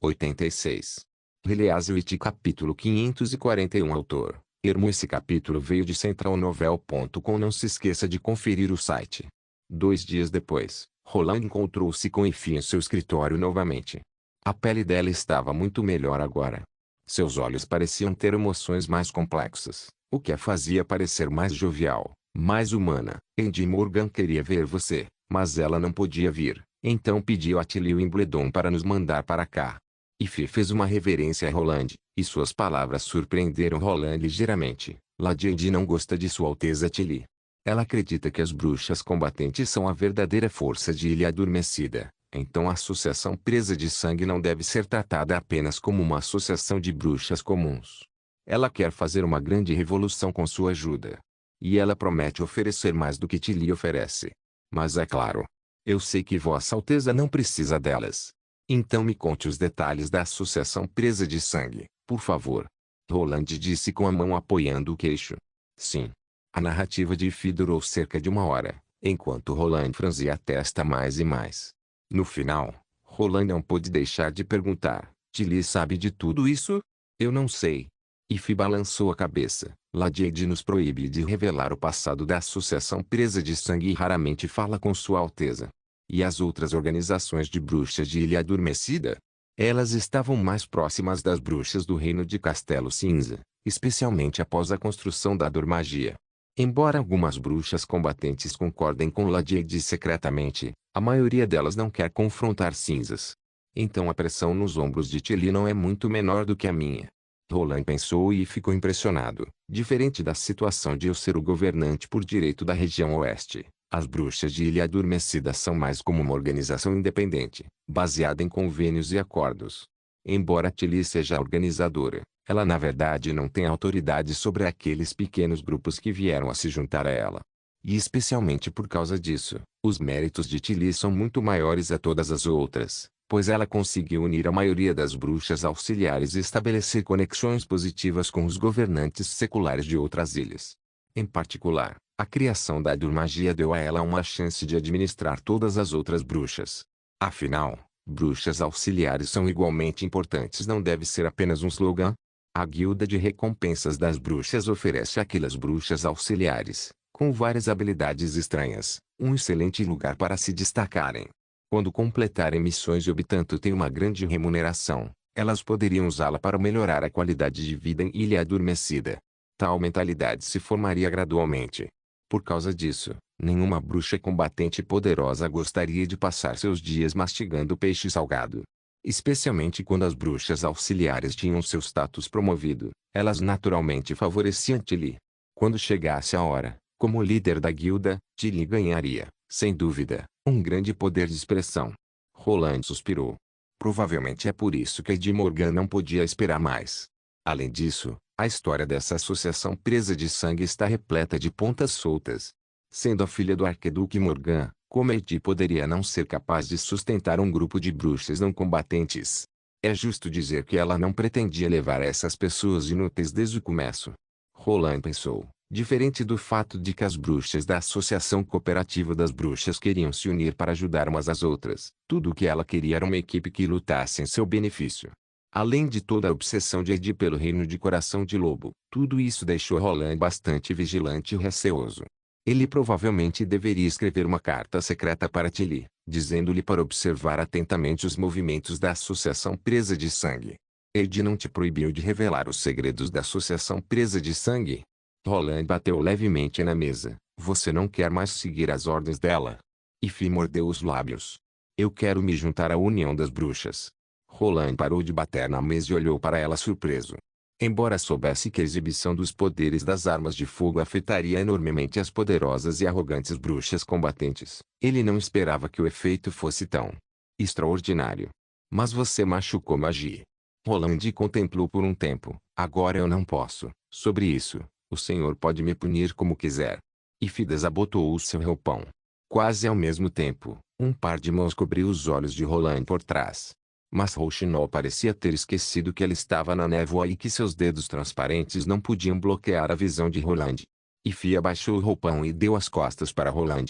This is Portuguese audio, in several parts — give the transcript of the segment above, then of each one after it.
86. Release capítulo 541. Autor: Ermo. Esse capítulo veio de centralnovel.com. Não se esqueça de conferir o site. 2 dias depois, Roland encontrou-se com Effie em seu escritório novamente. A pele dela estava muito melhor agora. Seus olhos pareciam ter emoções mais complexas, o que a fazia parecer mais jovial, mais humana. Eddie Morgan queria ver você, mas ela não podia vir, então pediu a Tilly Wimbledon para nos mandar para cá. Effie fez uma reverência a Roland, e suas palavras surpreenderam Roland ligeiramente. Lady Eddie não gosta de Sua Alteza Tilly. Ela acredita que as bruxas combatentes são a verdadeira força de Ilha Adormecida. Então a associação presa de sangue não deve ser tratada apenas como uma associação de bruxas comuns. Ela quer fazer uma grande revolução com sua ajuda. E ela promete oferecer mais do que Tilly oferece. Mas é claro, eu sei que Vossa Alteza não precisa delas. Então me conte os detalhes da associação presa de sangue, por favor. Roland disse com a mão apoiando o queixo. Sim. A narrativa de Effie durou cerca de 1 hora, enquanto Roland franzia a testa mais e mais. No final, Roland não pôde deixar de perguntar: Tilly sabe de tudo isso? Eu não sei. Effie balançou a cabeça. Lady Eddie nos proíbe de revelar o passado da associação presa de sangue e raramente fala com Sua Alteza. E as outras organizações de bruxas de Ilha Adormecida? Elas estavam mais próximas das bruxas do reino de Castelo Cinza, especialmente após a construção da Dormagia. Embora algumas bruxas combatentes concordem com Lady Eddie secretamente, a maioria delas não quer confrontar cinzas. Então a pressão nos ombros de Tilly não é muito menor do que a minha. Roland pensou e ficou impressionado. Diferente da situação de eu ser o governante por direito da região oeste, as bruxas de Ilha Adormecida são mais como uma organização independente, baseada em convênios e acordos. Embora Tilly seja a organizadora, ela na verdade não tem autoridade sobre aqueles pequenos grupos que vieram a se juntar a ela. E especialmente por causa disso, os méritos de Tilly são muito maiores a todas as outras, pois ela conseguiu unir a maioria das bruxas auxiliares e estabelecer conexões positivas com os governantes seculares de outras ilhas. Em particular, a criação da Dormagia deu a ela uma chance de administrar todas as outras bruxas. Afinal, bruxas auxiliares são igualmente importantes. Não deve ser apenas um slogan. A Guilda de Recompensas das Bruxas oferece àquelas bruxas auxiliares, com várias habilidades estranhas, um excelente lugar para se destacarem. Quando completarem missões e obtanto têm uma grande remuneração, elas poderiam usá-la para melhorar a qualidade de vida em Ilha Adormecida. Tal mentalidade se formaria gradualmente. Por causa disso, nenhuma bruxa combatente poderosa gostaria de passar seus dias mastigando peixe salgado. Especialmente quando as bruxas auxiliares tinham seu status promovido, elas naturalmente favoreciam Tilly. Quando chegasse a hora, como líder da guilda, Tilly ganharia, sem dúvida, um grande poder de expressão. Roland suspirou. Provavelmente é por isso que Eddie Morgan não podia esperar mais. Além disso, a história dessa associação presa de sangue está repleta de pontas soltas. Sendo a filha do arquiduque Morgan, como Eddie poderia não ser capaz de sustentar um grupo de bruxas não combatentes? É justo dizer que ela não pretendia levar essas pessoas inúteis desde o começo. Roland pensou, diferente do fato de que as bruxas da Associação Cooperativa das Bruxas queriam se unir para ajudar umas às outras, tudo o que ela queria era uma equipe que lutasse em seu benefício. Além de toda a obsessão de Eddie pelo reino de Coração de Lobo, tudo isso deixou Roland bastante vigilante e receoso. Ele provavelmente deveria escrever uma carta secreta para Tilly, dizendo-lhe para observar atentamente os movimentos da Associação Presa de Sangue. Eddie não te proibiu de revelar os segredos da Associação Presa de Sangue? Roland bateu levemente na mesa. Você não quer mais seguir as ordens dela? Effie mordeu os lábios. Eu quero me juntar à União das Bruxas. Roland parou de bater na mesa e olhou para ela surpreso. Embora soubesse que a exibição dos poderes das armas de fogo afetaria enormemente as poderosas e arrogantes bruxas combatentes, ele não esperava que o efeito fosse tão extraordinário. Mas você machucou Magie. Roland contemplou por um tempo. Agora eu não posso. Sobre isso, o senhor pode me punir como quiser. Effie desabotoou o seu roupão. Quase ao mesmo tempo, um par de mãos cobriu os olhos de Roland por trás. Mas Rouxinol parecia ter esquecido que ela estava na névoa e que seus dedos transparentes não podiam bloquear a visão de Roland. Effie abaixou o roupão e deu as costas para Roland.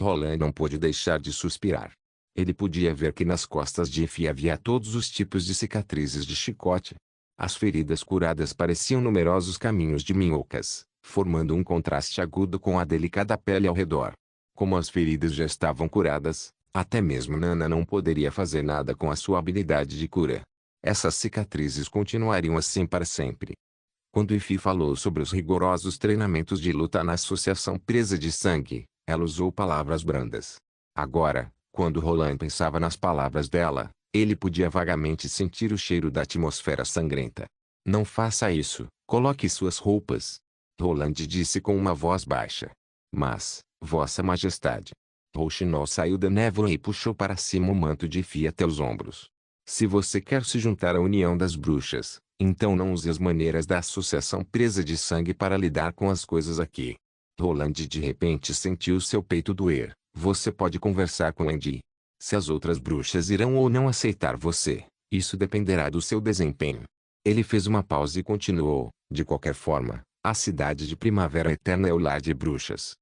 Roland não pôde deixar de suspirar. Ele podia ver que nas costas de Effie havia todos os tipos de cicatrizes de chicote. As feridas curadas pareciam numerosos caminhos de minhocas, formando um contraste agudo com a delicada pele ao redor. Como as feridas já estavam curadas, até mesmo Nana não poderia fazer nada com a sua habilidade de cura. Essas cicatrizes continuariam assim para sempre. Quando Effie falou sobre os rigorosos treinamentos de luta na Associação Presa de Sangue, ela usou palavras brandas. Agora, quando Roland pensava nas palavras dela, ele podia vagamente sentir o cheiro da atmosfera sangrenta. Não faça isso, coloque suas roupas. Roland disse com uma voz baixa. Mas, Vossa Majestade. Rouxinol saiu da névoa e puxou para cima o manto de Effie até os ombros. Se você quer se juntar à União das Bruxas, então não use as maneiras da Associação Presa de Sangue para lidar com as coisas aqui. Roland de repente sentiu seu peito doer. Você pode conversar com Andy. Se as outras bruxas irão ou não aceitar você, isso dependerá do seu desempenho. Ele fez uma pausa e continuou. De qualquer forma, a cidade de Primavera Eterna é o lar de bruxas.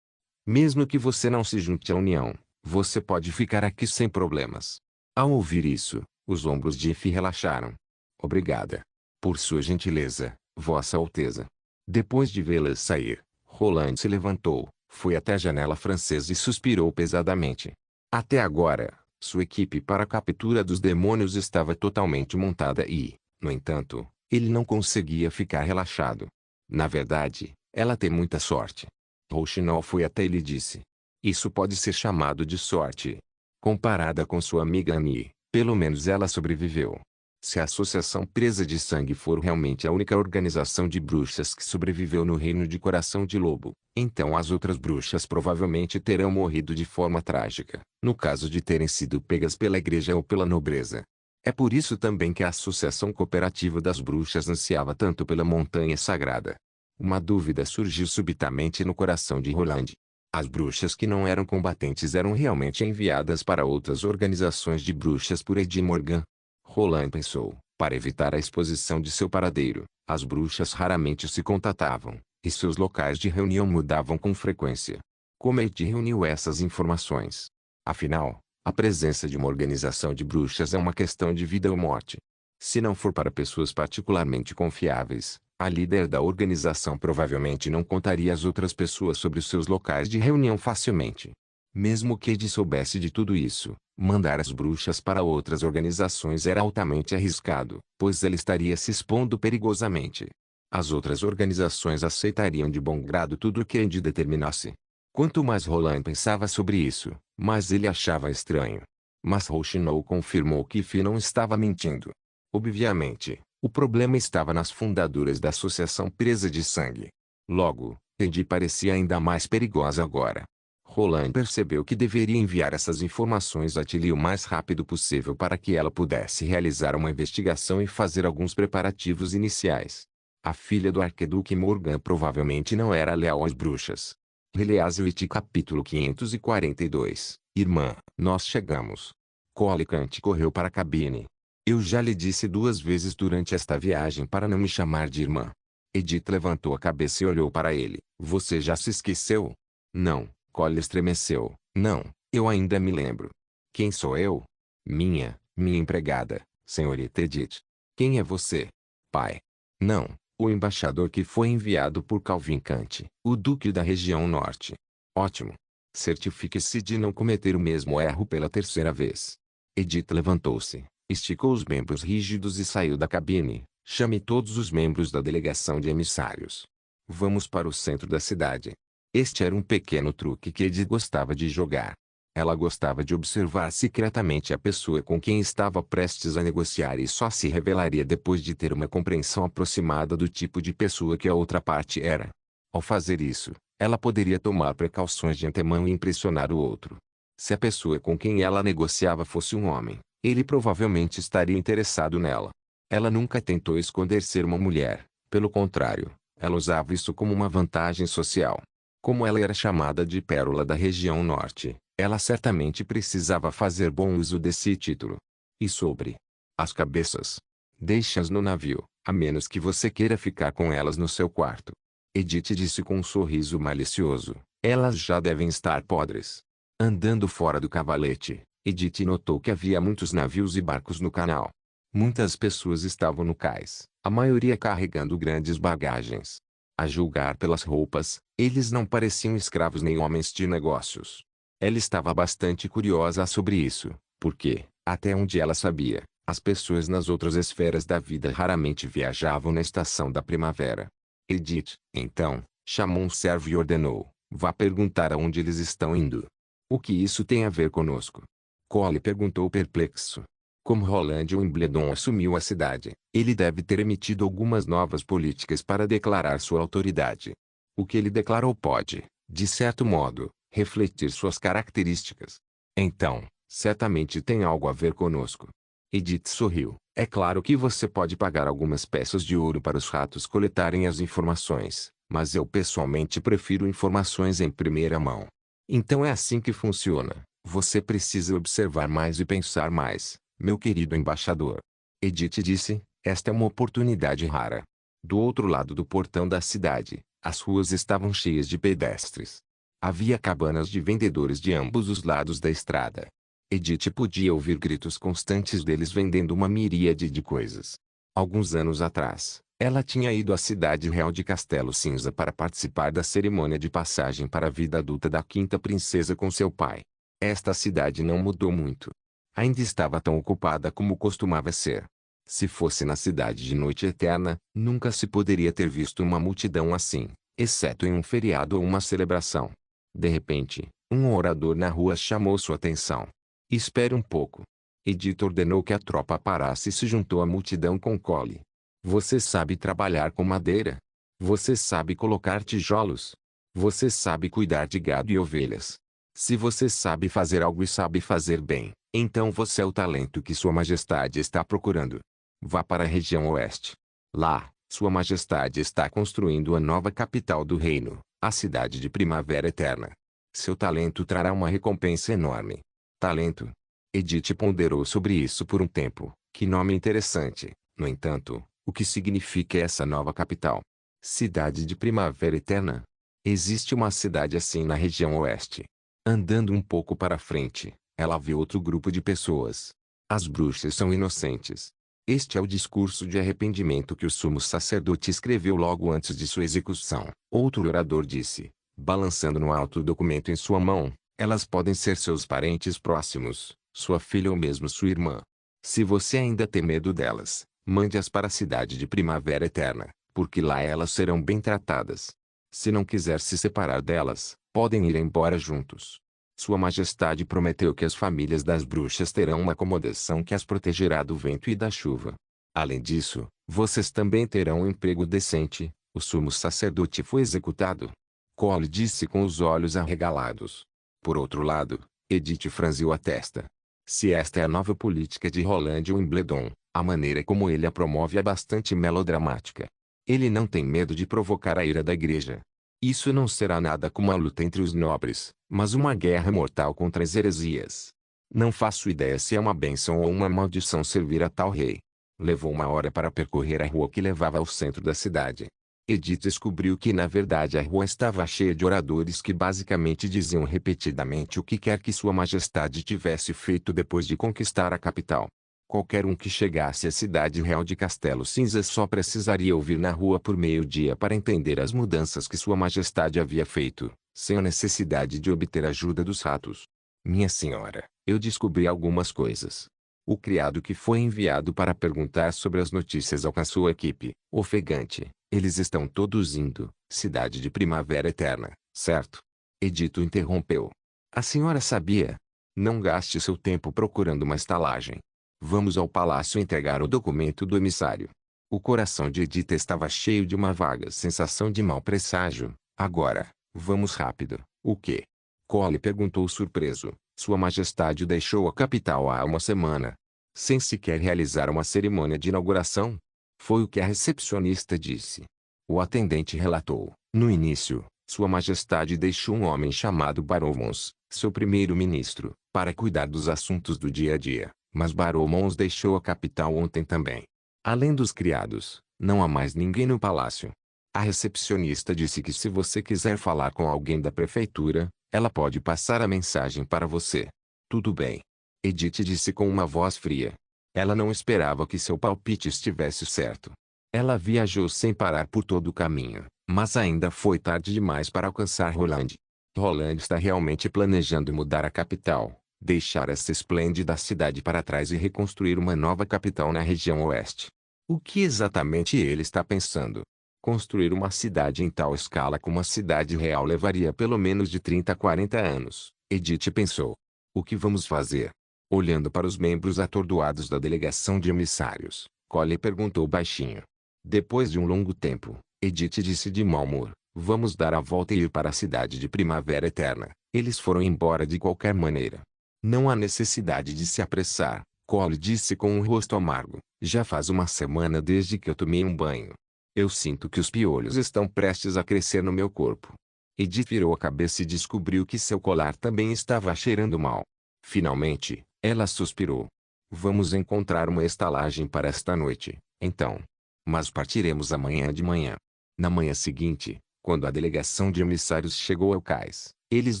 Mesmo que você não se junte à União, você pode ficar aqui sem problemas. Ao ouvir isso, os ombros de Effie relaxaram. Obrigada. Por sua gentileza, Vossa Alteza. Depois de vê-la sair, Roland se levantou, foi até a janela francesa e suspirou pesadamente. Até agora, sua equipe para a captura dos demônios estava totalmente montada e, no entanto, ele não conseguia ficar relaxado. Na verdade, ela tem muita sorte. Rouxinol foi até ele e disse. Isso pode ser chamado de sorte. Comparada com sua amiga Annie, pelo menos ela sobreviveu. Se a Associação Presa de Sangue for realmente a única organização de bruxas que sobreviveu no Reino de Coração de Lobo, então as outras bruxas provavelmente terão morrido de forma trágica, no caso de terem sido pegas pela igreja ou pela nobreza. É por isso também que a Associação Cooperativa das Bruxas ansiava tanto pela Montanha Sagrada. Uma dúvida surgiu subitamente no coração de Roland. As bruxas que não eram combatentes eram realmente enviadas para outras organizações de bruxas por Ed Morgan? Roland pensou, para evitar a exposição de seu paradeiro, as bruxas raramente se contatavam, e seus locais de reunião mudavam com frequência. Como Ed reuniu essas informações? Afinal, a presença de uma organização de bruxas é uma questão de vida ou morte. Se não for para pessoas particularmente confiáveis, a líder da organização provavelmente não contaria às outras pessoas sobre os seus locais de reunião facilmente. Mesmo que Ed soubesse de tudo isso, mandar as bruxas para outras organizações era altamente arriscado, pois ele estaria se expondo perigosamente. As outras organizações aceitariam de bom grado tudo o que Ed determinasse. Quanto mais Roland pensava sobre isso, mais ele achava estranho. Mas Rouxinol confirmou que Effie não estava mentindo. Obviamente, o problema estava nas fundadoras da Associação Presa de Sangue. Logo, Ed parecia ainda mais perigosa agora. Roland percebeu que deveria enviar essas informações a Tilly o mais rápido possível para que ela pudesse realizar uma investigação e fazer alguns preparativos iniciais. A filha do arquiduque Morgan provavelmente não era leal às bruxas. Release capítulo 542. Irmã, nós chegamos. Colicante correu para a cabine. Eu já lhe disse 2 vezes durante esta viagem para não me chamar de irmã. Edith levantou a cabeça e olhou para ele. Você já se esqueceu? Não. Cole estremeceu. Não, eu ainda me lembro. Quem sou eu? Minha empregada, senhorita Edith. Quem é você? Pai. Não, o embaixador que foi enviado por Calvin Cante, o duque da região norte. Ótimo. Certifique-se de não cometer o mesmo erro pela 3ª vez. Edith levantou-se, esticou os membros rígidos e saiu da cabine. Chame todos os membros da delegação de emissários. Vamos para o centro da cidade. Este era um pequeno truque que Edith gostava de jogar. Ela gostava de observar secretamente a pessoa com quem estava prestes a negociar e só se revelaria depois de ter uma compreensão aproximada do tipo de pessoa que a outra parte era. Ao fazer isso, ela poderia tomar precauções de antemão e impressionar o outro. Se a pessoa com quem ela negociava fosse um homem, ele provavelmente estaria interessado nela. Ela nunca tentou esconder ser uma mulher, pelo contrário, ela usava isso como uma vantagem social. Como ela era chamada de Pérola da região norte, ela certamente precisava fazer bom uso desse título. E sobre as cabeças? Deixe-as no navio, a menos que você queira ficar com elas no seu quarto. Edith disse com um sorriso malicioso. Elas já devem estar podres. Andando fora do cavalete, Edith notou que havia muitos navios e barcos no canal. Muitas pessoas estavam no cais, a maioria carregando grandes bagagens. A julgar pelas roupas, eles não pareciam escravos nem homens de negócios. Ela estava bastante curiosa sobre isso, porque, até onde ela sabia, as pessoas nas outras esferas da vida raramente viajavam na estação da primavera. Edith, então, chamou um servo e ordenou: vá perguntar aonde eles estão indo. O que isso tem a ver conosco? Cole perguntou perplexo. Como Roland Wimbledon assumiu a cidade, ele deve ter emitido algumas novas políticas para declarar sua autoridade. O que ele declarou pode, de certo modo, refletir suas características. Então, certamente tem algo a ver conosco. Edith sorriu. É claro que você pode pagar algumas peças de ouro para os ratos coletarem as informações, mas eu pessoalmente prefiro informações em primeira mão. Então é assim que funciona. Você precisa observar mais e pensar mais, meu querido embaixador. Edith disse, esta é uma oportunidade rara. Do outro lado do portão da cidade, as ruas estavam cheias de pedestres. Havia cabanas de vendedores de ambos os lados da estrada. Edith podia ouvir gritos constantes deles vendendo uma miríade de coisas. Alguns anos atrás, ela tinha ido à cidade real de Castelo Cinza para participar da cerimônia de passagem para a vida adulta da quinta princesa com seu pai. Esta cidade não mudou muito. Ainda estava tão ocupada como costumava ser. Se fosse na cidade de Noite Eterna, nunca se poderia ter visto uma multidão assim, exceto em um feriado ou uma celebração. De repente, um orador na rua chamou sua atenção. Espere um pouco. Edith ordenou que a tropa parasse e se juntou à multidão com Cole. Você sabe trabalhar com madeira? Você sabe colocar tijolos? Você sabe cuidar de gado e ovelhas? Se você sabe fazer algo e sabe fazer bem, então você é o talento que Sua Majestade está procurando. Vá para a região oeste. Lá, Sua Majestade está construindo a nova capital do reino, a cidade de Primavera Eterna. Seu talento trará uma recompensa enorme. Talento? Edith ponderou sobre isso por um tempo. Que nome interessante. No entanto, o que significa essa nova capital? Cidade de Primavera Eterna? Existe uma cidade assim na região oeste. Andando um pouco para frente, ela viu outro grupo de pessoas. As bruxas são inocentes. Este é o discurso de arrependimento que o sumo sacerdote escreveu logo antes de sua execução. Outro orador disse, balançando no alto o documento em sua mão, elas podem ser seus parentes próximos, sua filha ou mesmo sua irmã. Se você ainda tem medo delas, mande-as para a cidade de Primavera Eterna, porque lá elas serão bem tratadas. Se não quiser se separar delas, podem ir embora juntos. Sua Majestade prometeu que as famílias das bruxas terão uma acomodação que as protegerá do vento e da chuva. Além disso, vocês também terão um emprego decente. O sumo sacerdote foi executado. Cole disse com os olhos arregalados. Por outro lado, Edith franziu a testa. Se esta é a nova política de Roland Wimbledon, a maneira como ele a promove é bastante melodramática. Ele não tem medo de provocar a ira da igreja. Isso não será nada como a luta entre os nobres, mas uma guerra mortal contra as heresias. Não faço ideia se é uma bênção ou uma maldição servir a tal rei. Levou uma hora para percorrer a rua que levava ao centro da cidade. Edith descobriu que na verdade a rua estava cheia de oradores que basicamente diziam repetidamente o que quer que Sua Majestade tivesse feito depois de conquistar a capital. Qualquer um que chegasse à cidade real de Castelo Cinza só precisaria ouvir na rua por meio-dia para entender as mudanças que Sua Majestade havia feito, sem a necessidade de obter ajuda dos ratos. Minha senhora, eu descobri algumas coisas. O criado que foi enviado para perguntar sobre as notícias alcançou a equipe, ofegante. Eles estão todos indo, cidade de Primavera Eterna, certo? Edith o interrompeu. A senhora sabia? Não gaste seu tempo procurando uma estalagem. Vamos ao palácio entregar o documento do emissário. O coração de Edith estava cheio de uma vaga sensação de mau presságio. Agora, vamos rápido. O quê? Cole perguntou surpreso. Sua Majestade deixou a capital há uma semana. Sem sequer realizar uma cerimônia de inauguração? Foi o que a recepcionista disse. O atendente relatou. No início, Sua Majestade deixou um homem chamado Baromons, seu primeiro-ministro, para cuidar dos assuntos do dia a dia. Mas Baromons deixou a capital ontem também. Além dos criados, não há mais ninguém no palácio. A recepcionista disse que se você quiser falar com alguém da prefeitura, ela pode passar a mensagem para você. Tudo bem. Edith disse com uma voz fria. Ela não esperava que seu palpite estivesse certo. Ela viajou sem parar por todo o caminho, mas ainda foi tarde demais para alcançar Roland. Roland está realmente planejando mudar a capital, deixar essa esplêndida cidade para trás e reconstruir uma nova capital na região oeste. O que exatamente ele está pensando? Construir uma cidade em tal escala como a cidade real levaria pelo menos de 30 a 40 anos, Edith pensou. O que vamos fazer? Olhando para os membros atordoados da delegação de emissários, Cole perguntou baixinho. Depois de um longo tempo, Edith disse de mau humor, vamos dar a volta e ir para a cidade de Primavera Eterna. Eles foram embora de qualquer maneira. Não há necessidade de se apressar, Cole disse com um rosto amargo. Já faz uma semana desde que eu tomei um banho. Eu sinto que os piolhos estão prestes a crescer no meu corpo. Edith virou a cabeça e descobriu que seu colar também estava cheirando mal. Finalmente, ela suspirou. Vamos encontrar uma estalagem para esta noite, então. Mas partiremos amanhã de manhã. Na manhã seguinte, quando a delegação de emissários chegou ao cais, eles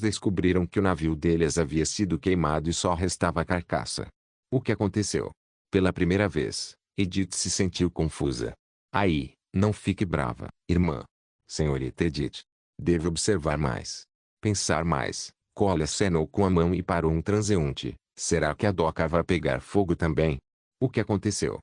descobriram que o navio deles havia sido queimado e só restava a carcaça. O que aconteceu? Pela primeira vez, Edith se sentiu confusa. Aí, não fique brava, irmã. Senhorita Edith. Deve observar mais. Pensar mais. Cole acenou com a mão e parou um transeunte. Será que a doca vai pegar fogo também? O que aconteceu?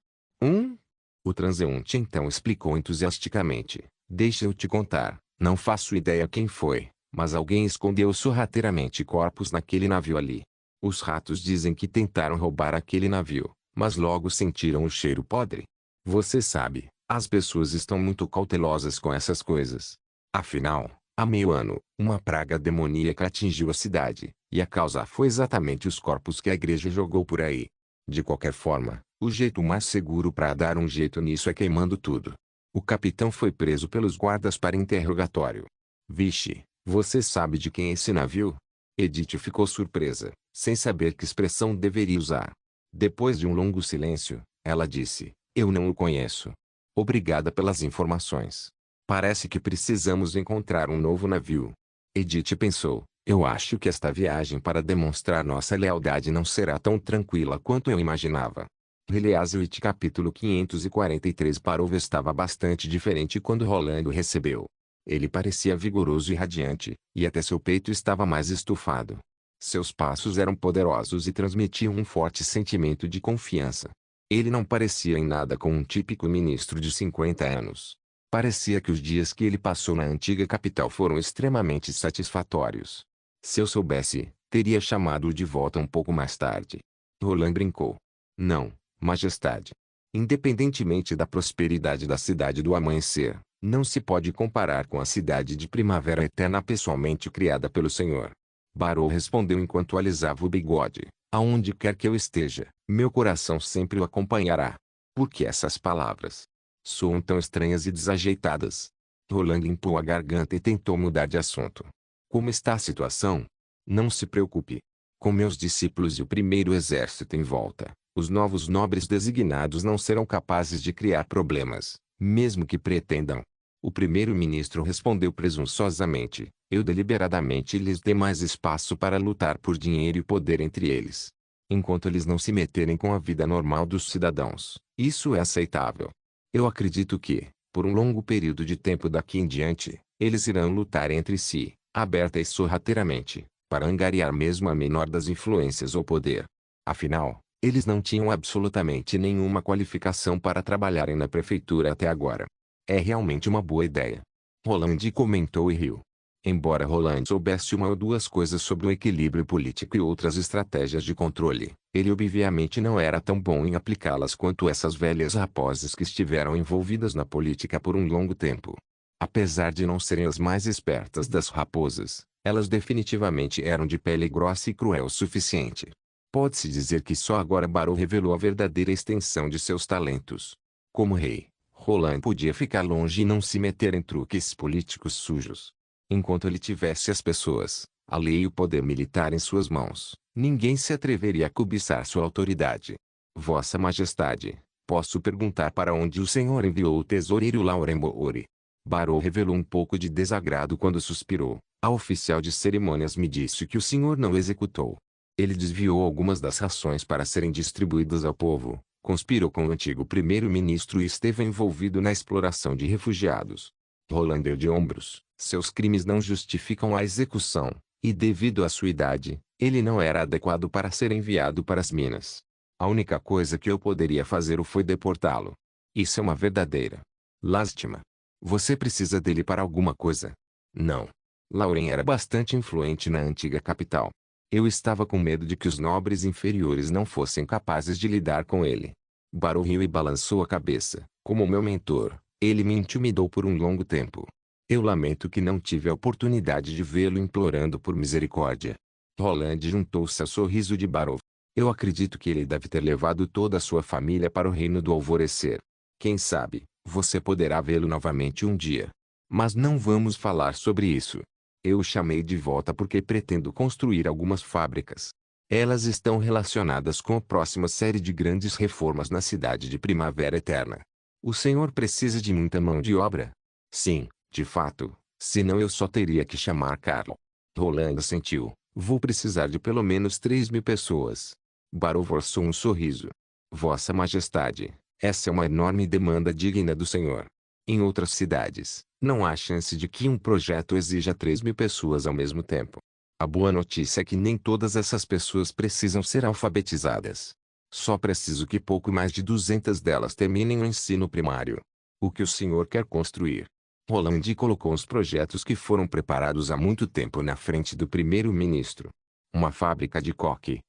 O transeunte então explicou entusiasticamente. Deixa eu te contar, não faço ideia quem foi, mas alguém escondeu sorrateiramente corpos naquele navio ali. Os ratos dizem que tentaram roubar aquele navio, mas logo sentiram o cheiro podre. Você sabe, as pessoas estão muito cautelosas com essas coisas. Afinal, há meio ano, uma praga demoníaca atingiu a cidade, e a causa foi exatamente os corpos que a igreja jogou por aí. De qualquer forma, o jeito mais seguro para dar um jeito nisso é queimando tudo. O capitão foi preso pelos guardas para interrogatório. Vixe, você sabe de quem é esse navio? Edith ficou surpresa, sem saber que expressão deveria usar. Depois de um longo silêncio, ela disse, eu não o conheço. Obrigada pelas informações. Parece que precisamos encontrar um novo navio. Edith pensou, eu acho que esta viagem para demonstrar nossa lealdade não será tão tranquila quanto eu imaginava. Reliazwit capítulo 543 Parov estava bastante diferente quando Rolando recebeu. Ele parecia vigoroso e radiante, e até seu peito estava mais estufado. Seus passos eram poderosos e transmitiam um forte sentimento de confiança. Ele não parecia em nada com um típico ministro de 50 anos. Parecia que os dias que ele passou na antiga capital foram extremamente satisfatórios. Se eu soubesse, teria chamado-o de volta um pouco mais tarde. Roland brincou. Não, Majestade. Independentemente da prosperidade da cidade do amanhecer, não se pode comparar com a cidade de Primavera Eterna pessoalmente criada pelo Senhor. Barrow respondeu enquanto alisava o bigode. Aonde quer que eu esteja, meu coração sempre o acompanhará. Por que essas palavras soam tão estranhas e desajeitadas? Roland limpou a garganta e tentou mudar de assunto. Como está a situação? Não se preocupe. Com meus discípulos e o primeiro exército em volta, os novos nobres designados não serão capazes de criar problemas, mesmo que pretendam. O primeiro-ministro respondeu presunçosamente, eu deliberadamente lhes dei mais espaço para lutar por dinheiro e poder entre eles. Enquanto eles não se meterem com a vida normal dos cidadãos, isso é aceitável. Eu acredito que, por um longo período de tempo daqui em diante, eles irão lutar entre si, aberta e sorrateiramente, para angariar mesmo a menor das influências ou poder. Afinal, eles não tinham absolutamente nenhuma qualificação para trabalharem na prefeitura até agora. É realmente uma boa ideia. Roland comentou e riu. Embora Roland soubesse uma ou duas coisas sobre o equilíbrio político e outras estratégias de controle, ele obviamente não era tão bom em aplicá-las quanto essas velhas raposas que estiveram envolvidas na política por um longo tempo. Apesar de não serem as mais espertas das raposas, elas definitivamente eram de pele grossa e cruel o suficiente. Pode-se dizer que só agora Barrow revelou a verdadeira extensão de seus talentos. Como rei, Roland podia ficar longe e não se meter em truques políticos sujos. Enquanto ele tivesse as pessoas, a lei e o poder militar em suas mãos, ninguém se atreveria a cobiçar sua autoridade. Vossa Majestade, posso perguntar para onde o senhor enviou o tesoureiro Lauren Boori? Barrow revelou um pouco de desagrado quando suspirou. A oficial de cerimônias me disse que o senhor não o executou. Ele desviou algumas das rações para serem distribuídas ao povo, conspirou com o antigo primeiro-ministro e esteve envolvido na exploração de refugiados. Roland deu de ombros. Seus crimes não justificam a execução, e devido à sua idade, ele não era adequado para ser enviado para as minas. A única coisa que eu poderia fazer foi deportá-lo. Isso é uma verdadeira lástima. Você precisa dele para alguma coisa? Não. Lauren era bastante influente na antiga capital. Eu estava com medo de que os nobres inferiores não fossem capazes de lidar com ele. Barrow riu e balançou a cabeça. Como meu mentor, ele me intimidou por um longo tempo. Eu lamento que não tive a oportunidade de vê-lo implorando por misericórdia. Roland juntou-se ao sorriso de Barrow. Eu acredito que ele deve ter levado toda a sua família para o reino do alvorecer. Quem sabe, você poderá vê-lo novamente um dia. Mas não vamos falar sobre isso. Eu o chamei de volta porque pretendo construir algumas fábricas. Elas estão relacionadas com a próxima série de grandes reformas na cidade de Primavera Eterna. O senhor precisa de muita mão de obra? Sim, de fato, senão eu só teria que chamar Carlo. Roland assentiu. Vou precisar de pelo menos 3.000 pessoas. Barrow forçou um sorriso. Vossa Majestade, essa é uma enorme demanda digna do senhor. Em outras cidades, não há chance de que um projeto exija 3.000 pessoas ao mesmo tempo. A boa notícia é que nem todas essas pessoas precisam ser alfabetizadas. Só preciso que pouco mais de 200 delas terminem o ensino primário. O que o senhor quer construir? Roland colocou os projetos que foram preparados há muito tempo na frente do primeiro-ministro. Uma fábrica de coque,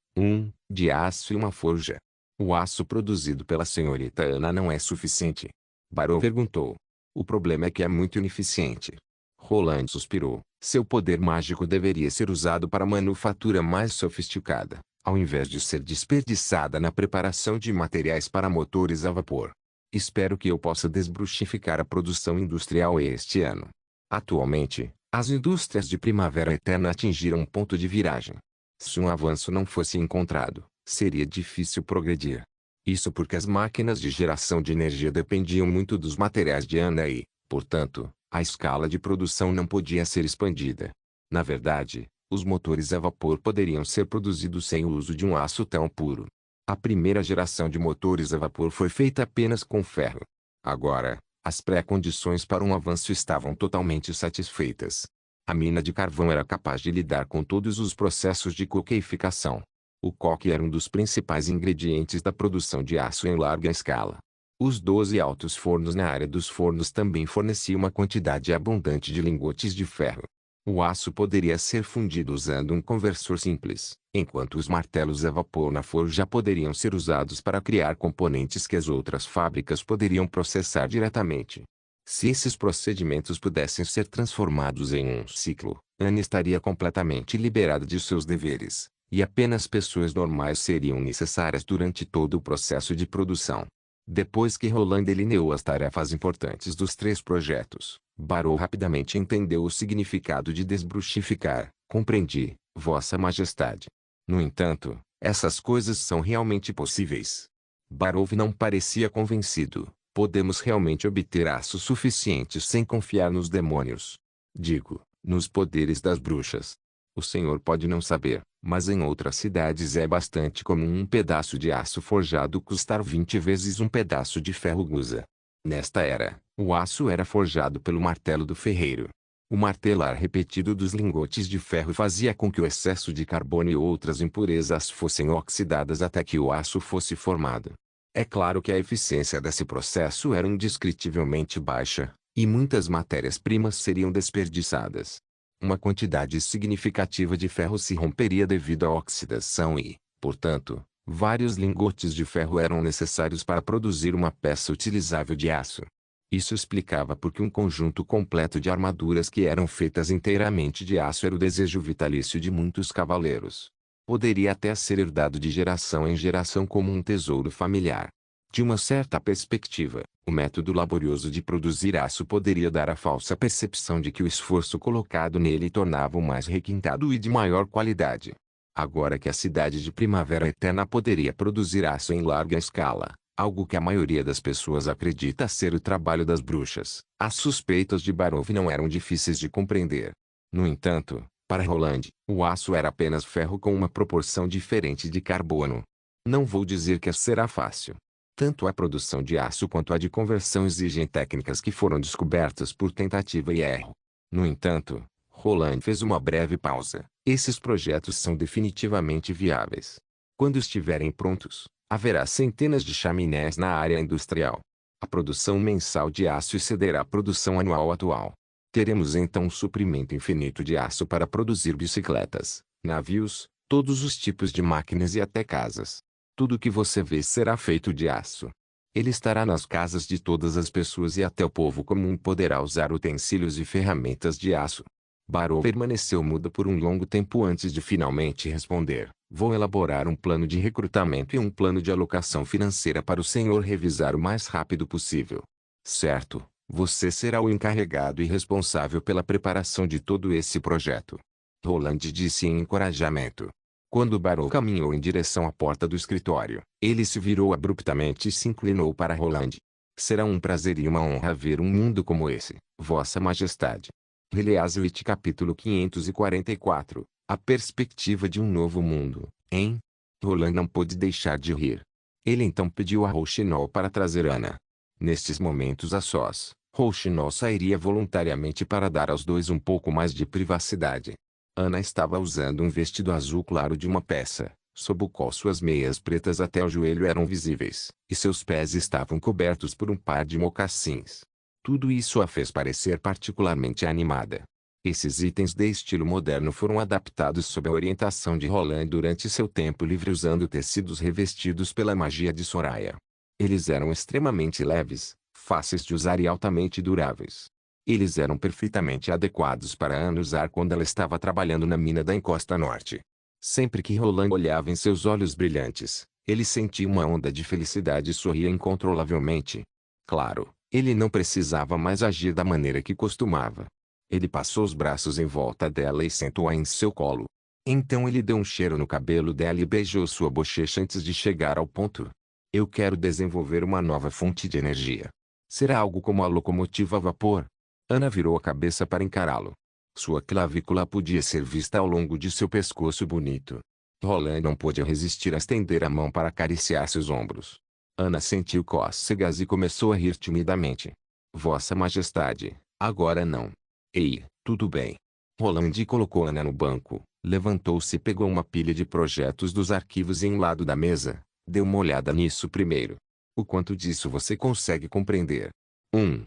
de aço e uma forja. O aço produzido pela senhorita Ana não é suficiente. Barrow perguntou. O problema é que é muito ineficiente. Roland suspirou. Seu poder mágico deveria ser usado para manufatura mais sofisticada, ao invés de ser desperdiçada na preparação de materiais para motores a vapor. Espero que eu possa desbruxificar a produção industrial este ano. Atualmente, as indústrias de Primavera Eterna atingiram um ponto de viragem. Se um avanço não fosse encontrado, seria difícil progredir. Isso porque as máquinas de geração de energia dependiam muito dos materiais de Ana e, portanto, a escala de produção não podia ser expandida. Na verdade, os motores a vapor poderiam ser produzidos sem o uso de um aço tão puro. A primeira geração de motores a vapor foi feita apenas com ferro. Agora, as pré-condições para um avanço estavam totalmente satisfeitas. A mina de carvão era capaz de lidar com todos os processos de coqueificação. O coque era um dos principais ingredientes da produção de aço em larga escala. Os 12 altos fornos na área dos fornos também forneciam uma quantidade abundante de lingotes de ferro. O aço poderia ser fundido usando um conversor simples, enquanto os martelos a vapor na forja poderiam ser usados para criar componentes que as outras fábricas poderiam processar diretamente. Se esses procedimentos pudessem ser transformados em um ciclo, Anne estaria completamente liberada de seus deveres, e apenas pessoas normais seriam necessárias durante todo o processo de produção. Depois que Roland delineou as tarefas importantes dos 3 projetos, Barrow rapidamente entendeu o significado de desbruxificar. Compreendi, Vossa Majestade. No entanto, essas coisas são realmente possíveis. Barrow não parecia convencido. Podemos realmente obter aço suficiente sem confiar nos demônios. Digo, nos poderes das bruxas. O senhor pode não saber, mas em outras cidades é bastante comum um pedaço de aço forjado custar 20 vezes um pedaço de ferro gusa. Nesta era, o aço era forjado pelo martelo do ferreiro. O martelar repetido dos lingotes de ferro fazia com que o excesso de carbono e outras impurezas fossem oxidadas até que o aço fosse formado. É claro que a eficiência desse processo era indescritivelmente baixa, e muitas matérias-primas seriam desperdiçadas. Uma quantidade significativa de ferro se romperia devido à oxidação e, portanto, vários lingotes de ferro eram necessários para produzir uma peça utilizável de aço. Isso explicava por que um conjunto completo de armaduras que eram feitas inteiramente de aço era o desejo vitalício de muitos cavaleiros. Poderia até ser herdado de geração em geração como um tesouro familiar. De uma certa perspectiva, o método laborioso de produzir aço poderia dar a falsa percepção de que o esforço colocado nele tornava-o mais requintado e de maior qualidade. Agora que a cidade de Primavera Eterna poderia produzir aço em larga escala, algo que a maioria das pessoas acredita ser o trabalho das bruxas, as suspeitas de Barrow não eram difíceis de compreender. No entanto, Para Roland, o aço era apenas ferro com uma proporção diferente de carbono. Não vou dizer que será fácil. Tanto a produção de aço quanto a de conversão exigem técnicas que foram descobertas por tentativa e erro. No entanto, Roland fez uma breve pausa. Esses projetos são definitivamente viáveis. Quando estiverem prontos, haverá centenas de chaminés na área industrial. A produção mensal de aço excederá a produção anual atual. Teremos então um suprimento infinito de aço para produzir bicicletas, navios, todos os tipos de máquinas e até casas. Tudo que você vê será feito de aço. Ele estará nas casas de todas as pessoas e até o povo comum poderá usar utensílios e ferramentas de aço. Barrow permaneceu muda por um longo tempo antes de finalmente responder. Vou elaborar um plano de recrutamento e um plano de alocação financeira para o senhor revisar o mais rápido possível. Certo, você será o encarregado e responsável pela preparação de todo esse projeto. Roland disse em encorajamento. Quando Barrow caminhou em direção à porta do escritório, ele se virou abruptamente e se inclinou para Roland. Será um prazer e uma honra ver um mundo como esse, Vossa Majestade. Riley Hazlitt capítulo 544, A perspectiva de um novo mundo, hein? Roland não pôde deixar de rir. Ele então pediu a Rouxinol para trazer Ana. Nestes momentos a sós, Rouxinol sairia voluntariamente para dar aos dois um pouco mais de privacidade. Ana estava usando um vestido azul claro de uma peça, sob o qual suas meias pretas até o joelho eram visíveis, e seus pés estavam cobertos por um par de mocassins. Tudo isso a fez parecer particularmente animada. Esses itens de estilo moderno foram adaptados sob a orientação de Roland durante seu tempo livre usando tecidos revestidos pela magia de Soraya. Eles eram extremamente leves, fáceis de usar e altamente duráveis. Eles eram perfeitamente adequados para Ana usar quando ela estava trabalhando na mina da encosta norte. Sempre que Roland olhava em seus olhos brilhantes, ele sentia uma onda de felicidade e sorria incontrolavelmente. Claro, ele não precisava mais agir da maneira que costumava. Ele passou os braços em volta dela e sentou-a em seu colo. Então ele deu um cheiro no cabelo dela e beijou sua bochecha antes de chegar ao ponto. Eu quero desenvolver uma nova fonte de energia. Será algo como a locomotiva a vapor? Ana virou a cabeça para encará-lo. Sua clavícula podia ser vista ao longo de seu pescoço bonito. Roland não pôde resistir a estender a mão para acariciar seus ombros. Ana sentiu cócegas e começou a rir timidamente. Vossa Majestade, agora não. Ei, tudo bem. Roland colocou Ana no banco, levantou-se e pegou uma pilha de projetos dos arquivos em um lado da mesa. Dê uma olhada nisso primeiro. O quanto disso você consegue compreender? 1.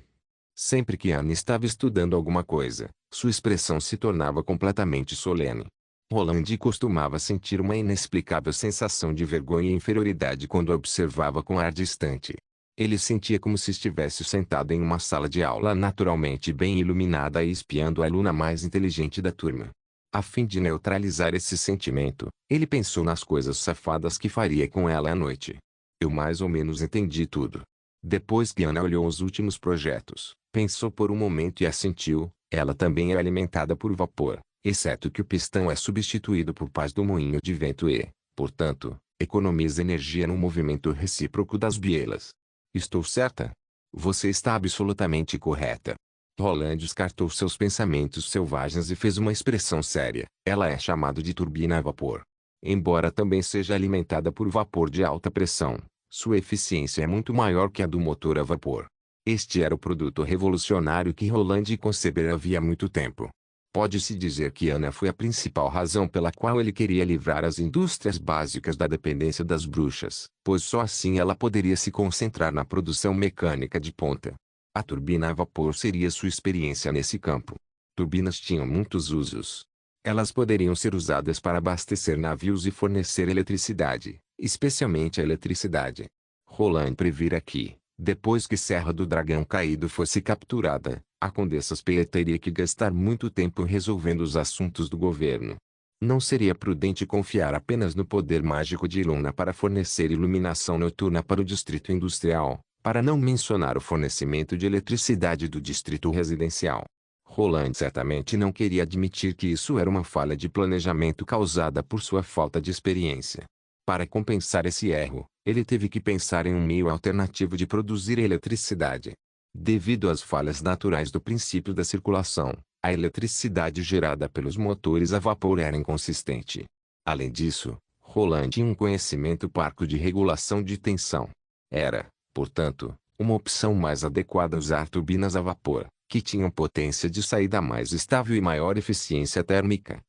Sempre que Ana estava estudando alguma coisa, sua expressão se tornava completamente solene. Roland costumava sentir uma inexplicável sensação de vergonha e inferioridade quando a observava com ar distante. Ele sentia como se estivesse sentado em uma sala de aula naturalmente bem iluminada e espiando a aluna mais inteligente da turma. A fim de neutralizar esse sentimento, ele pensou nas coisas safadas que faria com ela à noite. Eu mais ou menos entendi tudo. Depois que Ana olhou os últimos projetos, pensou por um momento e assentiu. Ela também é alimentada por vapor, exceto que o pistão é substituído por pás do moinho de vento e, portanto, economiza energia no movimento recíproco das bielas. Estou certa? Você está absolutamente correta. Roland descartou seus pensamentos selvagens e fez uma expressão séria. Ela é chamada de turbina a vapor. Embora também seja alimentada por vapor de alta pressão, sua eficiência é muito maior que a do motor a vapor. Este era o produto revolucionário que Roland concebera havia muito tempo. Pode-se dizer que Ana foi a principal razão pela qual ele queria livrar as indústrias básicas da dependência das bruxas, pois só assim ela poderia se concentrar na produção mecânica de ponta. A turbina a vapor seria sua experiência nesse campo. Turbinas tinham muitos usos. Elas poderiam ser usadas para abastecer navios e fornecer eletricidade, especialmente a eletricidade. Roland previra que, depois que Serra do Dragão Caído fosse capturada, a Condessa Spear teria que gastar muito tempo resolvendo os assuntos do governo. Não seria prudente confiar apenas no poder mágico de Iluna para fornecer iluminação noturna para o distrito industrial, para não mencionar o fornecimento de eletricidade do distrito residencial. Roland certamente não queria admitir que isso era uma falha de planejamento causada por sua falta de experiência. Para compensar esse erro, ele teve que pensar em um meio alternativo de produzir eletricidade. Devido às falhas naturais do princípio da circulação, A eletricidade gerada pelos motores a vapor era inconsistente. Além disso, Roland tinha um conhecimento parco de regulação de tensão. Era, portanto, uma opção mais adequada usar turbinas a vapor, que tinham potência de saída mais estável e maior eficiência térmica.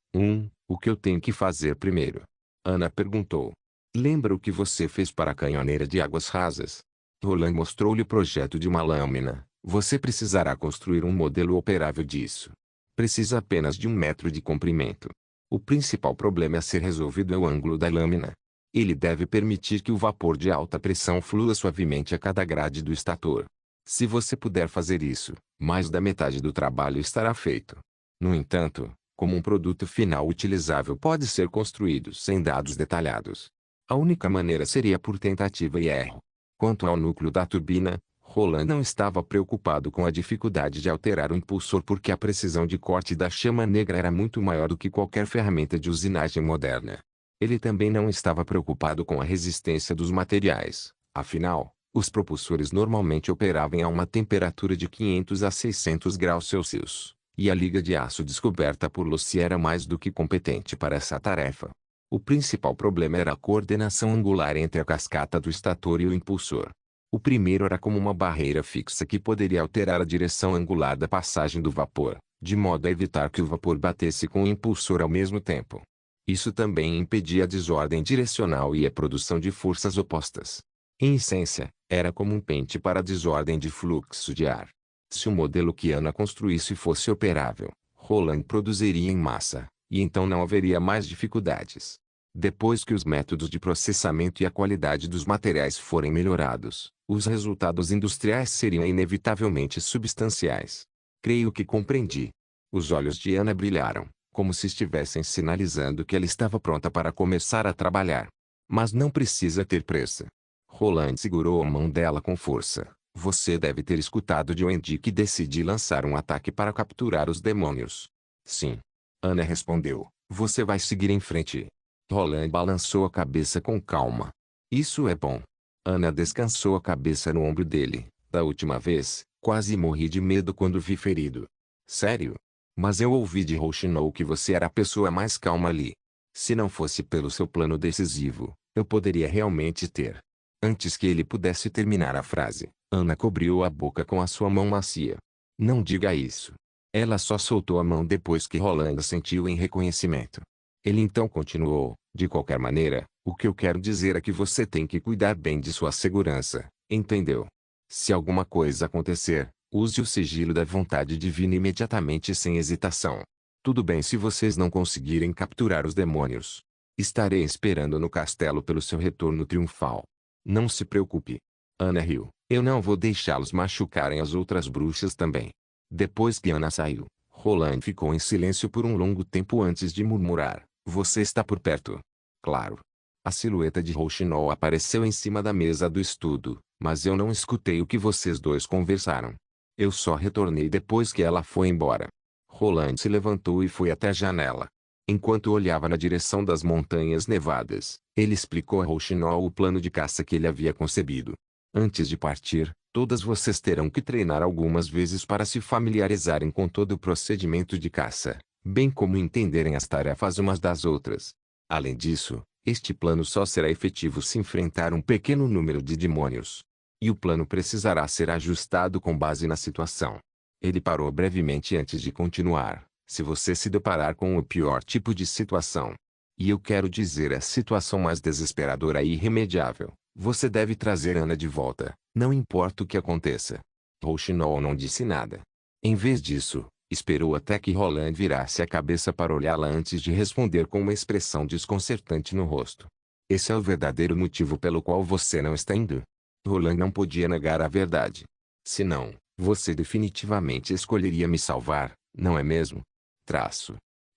O que eu tenho que fazer primeiro? Ana perguntou. Lembra o que você fez para a canhoneira de águas rasas? Roland mostrou-lhe o projeto de uma lâmina. Você precisará construir um modelo operável disso. Precisa apenas de 1 metro de comprimento. O principal problema a ser resolvido é o ângulo da lâmina. Ele deve permitir que o vapor de alta pressão flua suavemente a cada grade do estator. Se você puder fazer isso, mais da metade do trabalho estará feito. No entanto, como um produto final utilizável pode ser construído sem dados detalhados, a única maneira seria por tentativa e erro. Quanto ao núcleo da turbina, Roland não estava preocupado com a dificuldade de alterar o impulsor porque a precisão de corte da chama negra era muito maior do que qualquer ferramenta de usinagem moderna. Ele também não estava preocupado com a resistência dos materiais, afinal, os propulsores normalmente operavam a uma temperatura de 500 a 600 graus Celsius, e a liga de aço descoberta por Lucy era mais do que competente para essa tarefa. O principal problema era a coordenação angular entre a cascata do estator e o impulsor. O primeiro era como uma barreira fixa que poderia alterar a direção angular da passagem do vapor, de modo a evitar que o vapor batesse com o impulsor ao mesmo tempo. Isso também impedia a desordem direcional e a produção de forças opostas. Em essência, era como um pente para a desordem de fluxo de ar. Se o modelo que Ana construísse fosse operável, Roland produziria em massa, e então não haveria mais dificuldades. Depois que os métodos de processamento e a qualidade dos materiais forem melhorados, os resultados industriais seriam inevitavelmente substanciais. Creio que compreendi. Os olhos de Ana brilharam, como se estivessem sinalizando que ela estava pronta para começar a trabalhar. Mas não precisa ter pressa. Roland segurou a mão dela com força. Você deve ter escutado de Wendy que decidi lançar um ataque para capturar os demônios. Sim. Ana respondeu. Você vai seguir em frente. Roland balançou a cabeça com calma. Isso é bom. Ana descansou a cabeça no ombro dele. Da última vez, quase morri de medo quando vi ferido. Sério? Mas eu ouvi de Rochinol que você era a pessoa mais calma ali. Se não fosse pelo seu plano decisivo, eu poderia realmente ter. Antes que ele pudesse terminar a frase, Ana cobriu a boca com a sua mão macia. Não diga isso. Ela só soltou a mão depois que Roland sentiu em reconhecimento. Ele então continuou, de qualquer maneira, o que eu quero dizer é que você tem que cuidar bem de sua segurança, entendeu? Se alguma coisa acontecer, use o sigilo da vontade divina imediatamente e sem hesitação. Tudo bem se vocês não conseguirem capturar os demônios. Estarei esperando no castelo pelo seu retorno triunfal. Não se preocupe. Ana riu. Eu não vou deixá-los machucarem as outras bruxas também. Depois que Ana saiu, Roland ficou em silêncio por um longo tempo antes de murmurar. Você está por perto? Claro. A silhueta de Rochinol apareceu em cima da mesa do estudo, mas eu não escutei o que vocês dois conversaram. Eu só retornei depois que ela foi embora. Roland se levantou e foi até a janela. Enquanto olhava na direção das montanhas nevadas, ele explicou a Rochinol o plano de caça que ele havia concebido. Antes de partir, todas vocês terão que treinar algumas vezes para se familiarizarem com todo o procedimento de caça, bem como entenderem as tarefas umas das outras. Além disso, este plano só será efetivo se enfrentar um pequeno número de demônios. E o plano precisará ser ajustado com base na situação. Ele parou brevemente antes de continuar. Se você se deparar com o pior tipo de situação, e eu quero dizer a situação mais desesperadora e irremediável, você deve trazer Ana de volta, não importa o que aconteça. Rochinol não disse nada. Em vez disso, esperou até que Roland virasse a cabeça para olhá-la antes de responder com uma expressão desconcertante no rosto. Esse é o verdadeiro motivo pelo qual você não está indo? Roland não podia negar a verdade. Senão, você definitivamente escolheria me salvar, não é mesmo?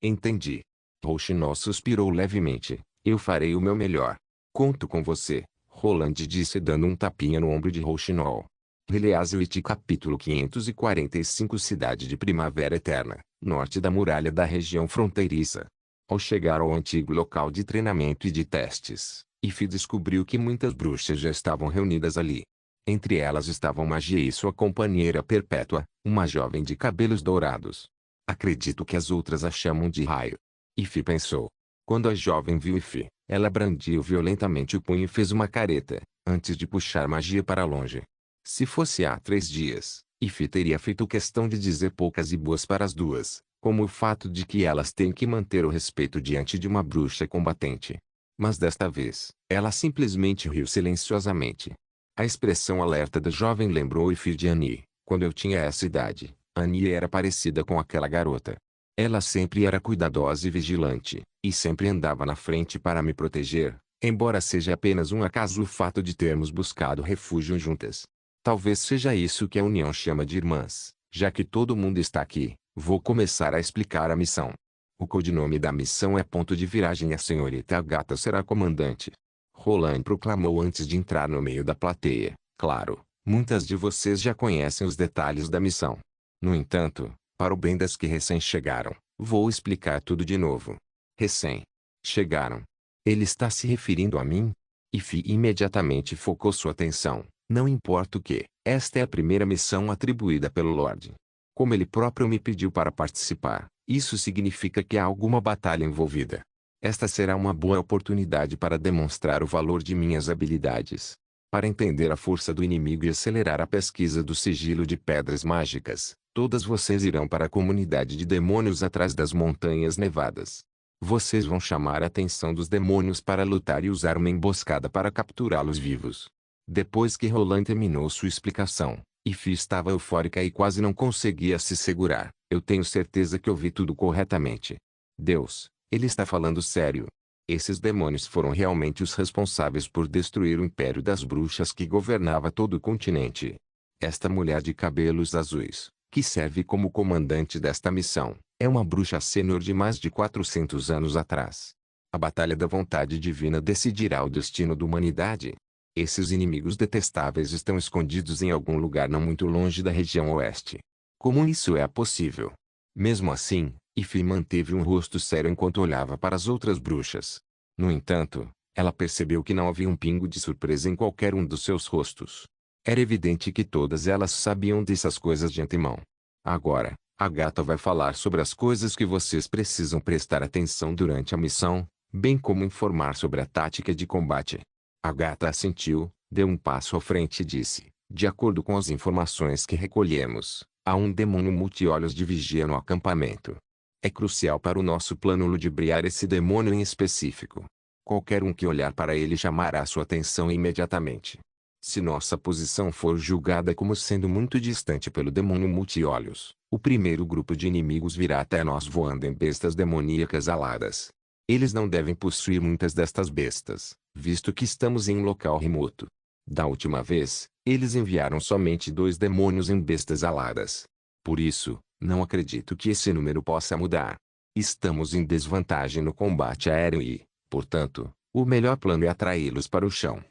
Entendi. Rochinol suspirou levemente. Eu farei o meu melhor. Conto com você, Roland disse dando um tapinha no ombro de Rochinol. Release capítulo 545 Cidade de Primavera Eterna, norte da muralha da região fronteiriça. Ao chegar ao antigo local de treinamento e de testes, Ify descobriu que muitas bruxas já estavam reunidas ali. Entre elas estavam Magia e sua companheira perpétua, uma jovem de cabelos dourados. Acredito que as outras a chamam de raio. Ify pensou. Quando a jovem viu Ify, ela brandiu violentamente o punho e fez uma careta, antes de puxar magia para longe. Se fosse há 3 dias, Ify teria feito questão de dizer poucas e boas para as duas, como o fato de que elas têm que manter o respeito diante de uma bruxa combatente. Mas desta vez, ela simplesmente riu silenciosamente. A expressão alerta da jovem lembrou Ify de Annie. Quando eu tinha essa idade, Annie era parecida com aquela garota. Ela sempre era cuidadosa e vigilante, e sempre andava na frente para me proteger, embora seja apenas um acaso o fato de termos buscado refúgio juntas. Talvez seja isso que a União chama de irmãs. Já que todo mundo está aqui, vou começar a explicar a missão. O codinome da missão é Ponto de Viragem e a senhorita Agatha será comandante. Roland proclamou antes de entrar no meio da plateia. Claro, muitas de vocês já conhecem os detalhes da missão. No entanto, para o bem das que recém-chegaram, vou explicar tudo de novo. Recém-chegaram. Ele está se referindo a mim? Ify imediatamente focou sua atenção. Não importa o que, esta é a primeira missão atribuída pelo Lorde. Como ele próprio me pediu para participar, isso significa que há alguma batalha envolvida. Esta será uma boa oportunidade para demonstrar o valor de minhas habilidades. Para entender a força do inimigo e acelerar a pesquisa do sigilo de pedras mágicas, todas vocês irão para a comunidade de demônios atrás das montanhas nevadas. Vocês vão chamar a atenção dos demônios para lutar e usar uma emboscada para capturá-los vivos. Depois que Roland terminou sua explicação, Ify estava eufórica e quase não conseguia se segurar. Eu tenho certeza que ouvi tudo corretamente. Deus, ele está falando sério. Esses demônios foram realmente os responsáveis por destruir o império das bruxas que governava todo o continente. Esta mulher de cabelos azuis, que serve como comandante desta missão, é uma bruxa sênior de mais de 400 anos atrás. A batalha da vontade divina decidirá o destino da humanidade. Esses inimigos detestáveis estão escondidos em algum lugar não muito longe da região oeste. Como isso é possível? Mesmo assim, Ify manteve um rosto sério enquanto olhava para as outras bruxas. No entanto, ela percebeu que não havia um pingo de surpresa em qualquer um dos seus rostos. Era evidente que todas elas sabiam dessas coisas de antemão. Agora, Agatha vai falar sobre as coisas que vocês precisam prestar atenção durante a missão, bem como informar sobre a tática de combate. Agatha assentiu, deu um passo à frente e disse, de acordo com as informações que recolhemos, há um demônio multi-olhos de vigia no acampamento. É crucial para o nosso plano ludibriar esse demônio em específico. Qualquer um que olhar para ele chamará sua atenção imediatamente. Se nossa posição for julgada como sendo muito distante pelo demônio multi-olhos, o primeiro grupo de inimigos virá até nós voando em bestas demoníacas aladas. Eles não devem possuir muitas destas bestas, visto que estamos em um local remoto. Da última vez, eles enviaram somente 2 demônios em bestas aladas. Por isso, não acredito que esse número possa mudar. Estamos em desvantagem no combate aéreo e, portanto, o melhor plano é atraí-los para o chão.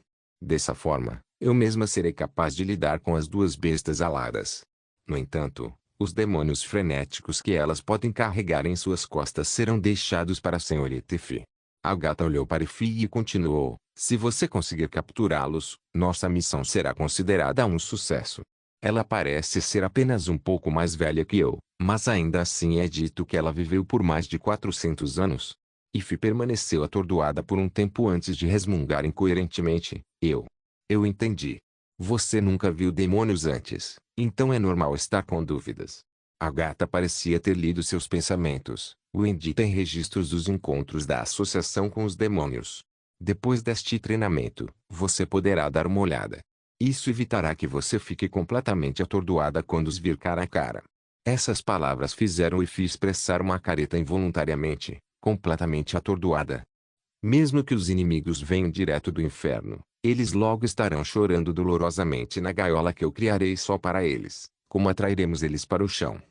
Dessa forma, eu mesma serei capaz de lidar com as 2 bestas aladas. No entanto, os demônios frenéticos que elas podem carregar em suas costas serão deixados para a senhorita Ify. Agatha olhou para Ify e continuou, se você conseguir capturá-los, nossa missão será considerada um sucesso. Ela parece ser apenas um pouco mais velha que eu, mas ainda assim é dito que ela viveu por mais de 400 anos. Ify permaneceu atordoada por um tempo antes de resmungar incoerentemente, Eu entendi. Você nunca viu demônios antes, então é normal estar com dúvidas. Agatha parecia ter lido seus pensamentos. Wendy tem registros dos encontros da associação com os demônios. Depois deste treinamento, você poderá dar uma olhada. Isso evitará que você fique completamente atordoada quando os vir cara a cara. Essas palavras fizeram Ify expressar uma careta involuntariamente, completamente atordoada. Mesmo que os inimigos venham direto do inferno, eles logo estarão chorando dolorosamente na gaiola que eu criarei só para eles. Como atrairemos eles para o chão?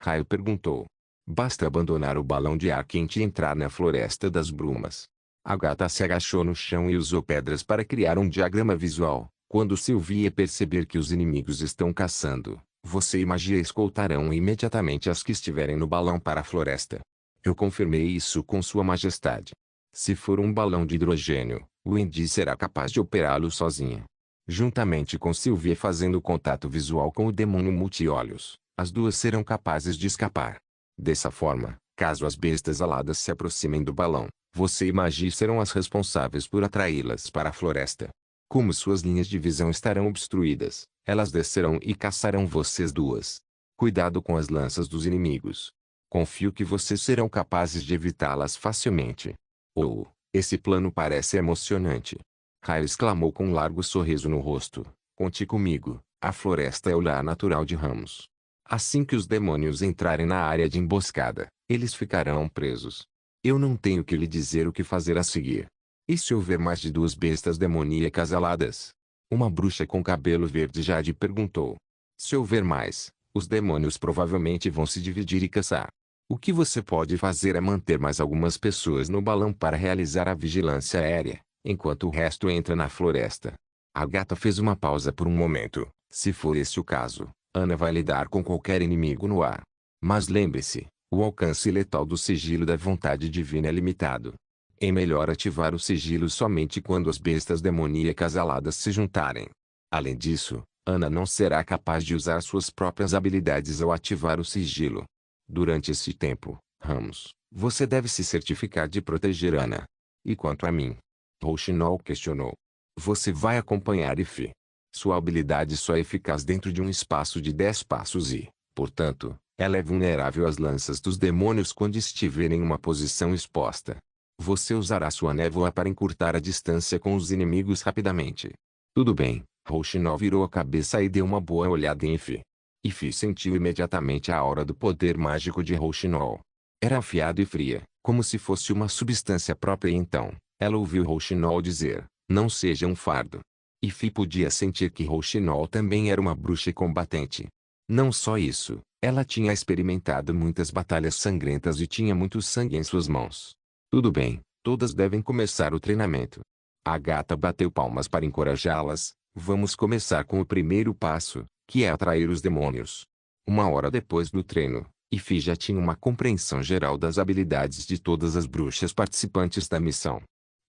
Raio perguntou. Basta abandonar o balão de ar quente e entrar na floresta das brumas. Agatha se agachou no chão e usou pedras para criar um diagrama visual. Quando Sylvie perceber que os inimigos estão caçando, você e magia escoltarão imediatamente as que estiverem no balão para a floresta. Eu confirmei isso com Sua Majestade. Se for um balão de hidrogênio, Wendy será capaz de operá-lo sozinha. Juntamente com Sylvie fazendo contato visual com o demônio multi-olhos, as duas serão capazes de escapar. Dessa forma, caso as bestas aladas se aproximem do balão, você e Magi serão as responsáveis por atraí-las para a floresta. Como suas linhas de visão estarão obstruídas, elas descerão e caçarão vocês duas. Cuidado com as lanças dos inimigos. Confio que vocês serão capazes de evitá-las facilmente. Oh, esse plano parece emocionante. Raio exclamou com um largo sorriso no rosto. Conte comigo, a floresta é o lar natural de Ramos. Assim que os demônios entrarem na área de emboscada, eles ficarão presos. Eu não tenho que lhe dizer o que fazer a seguir. E se houver mais de 2 bestas demoníacas aladas? Uma bruxa com cabelo verde Jade perguntou. Se houver mais, os demônios provavelmente vão se dividir e caçar. O que você pode fazer é manter mais algumas pessoas no balão para realizar a vigilância aérea, enquanto o resto entra na floresta. A gata fez uma pausa por um momento. Se for esse o caso, Ana vai lidar com qualquer inimigo no ar. Mas lembre-se, o alcance letal do sigilo da vontade divina é limitado. É melhor ativar o sigilo somente quando as bestas demoníacas aladas se juntarem. Além disso, Ana não será capaz de usar suas próprias habilidades ao ativar o sigilo. Durante esse tempo, Ramos, você deve se certificar de proteger Ana. E quanto a mim? Rouxinol questionou. Você vai acompanhar Ifi. Sua habilidade só é eficaz dentro de um espaço de 10 passos e, portanto, ela é vulnerável às lanças dos demônios quando estiver em uma posição exposta. Você usará sua névoa para encurtar a distância com os inimigos rapidamente. Tudo bem, Rouxinol virou a cabeça e deu uma boa olhada em Ifi. Ifi sentiu imediatamente a aura do poder mágico de Rouxinol. Era afiada e fria, como se fosse uma substância própria e então, ela ouviu Rouxinol dizer, não seja um fardo. Ifi podia sentir que Rouxinol também era uma bruxa combatente. Não só isso, ela tinha experimentado muitas batalhas sangrentas e tinha muito sangue em suas mãos. Tudo bem, todas devem começar o treinamento. A gata bateu palmas para encorajá-las. Vamos começar com o primeiro passo, que é atrair os demônios. Uma hora depois do treino, Ifi já tinha uma compreensão geral das habilidades de todas as bruxas participantes da missão.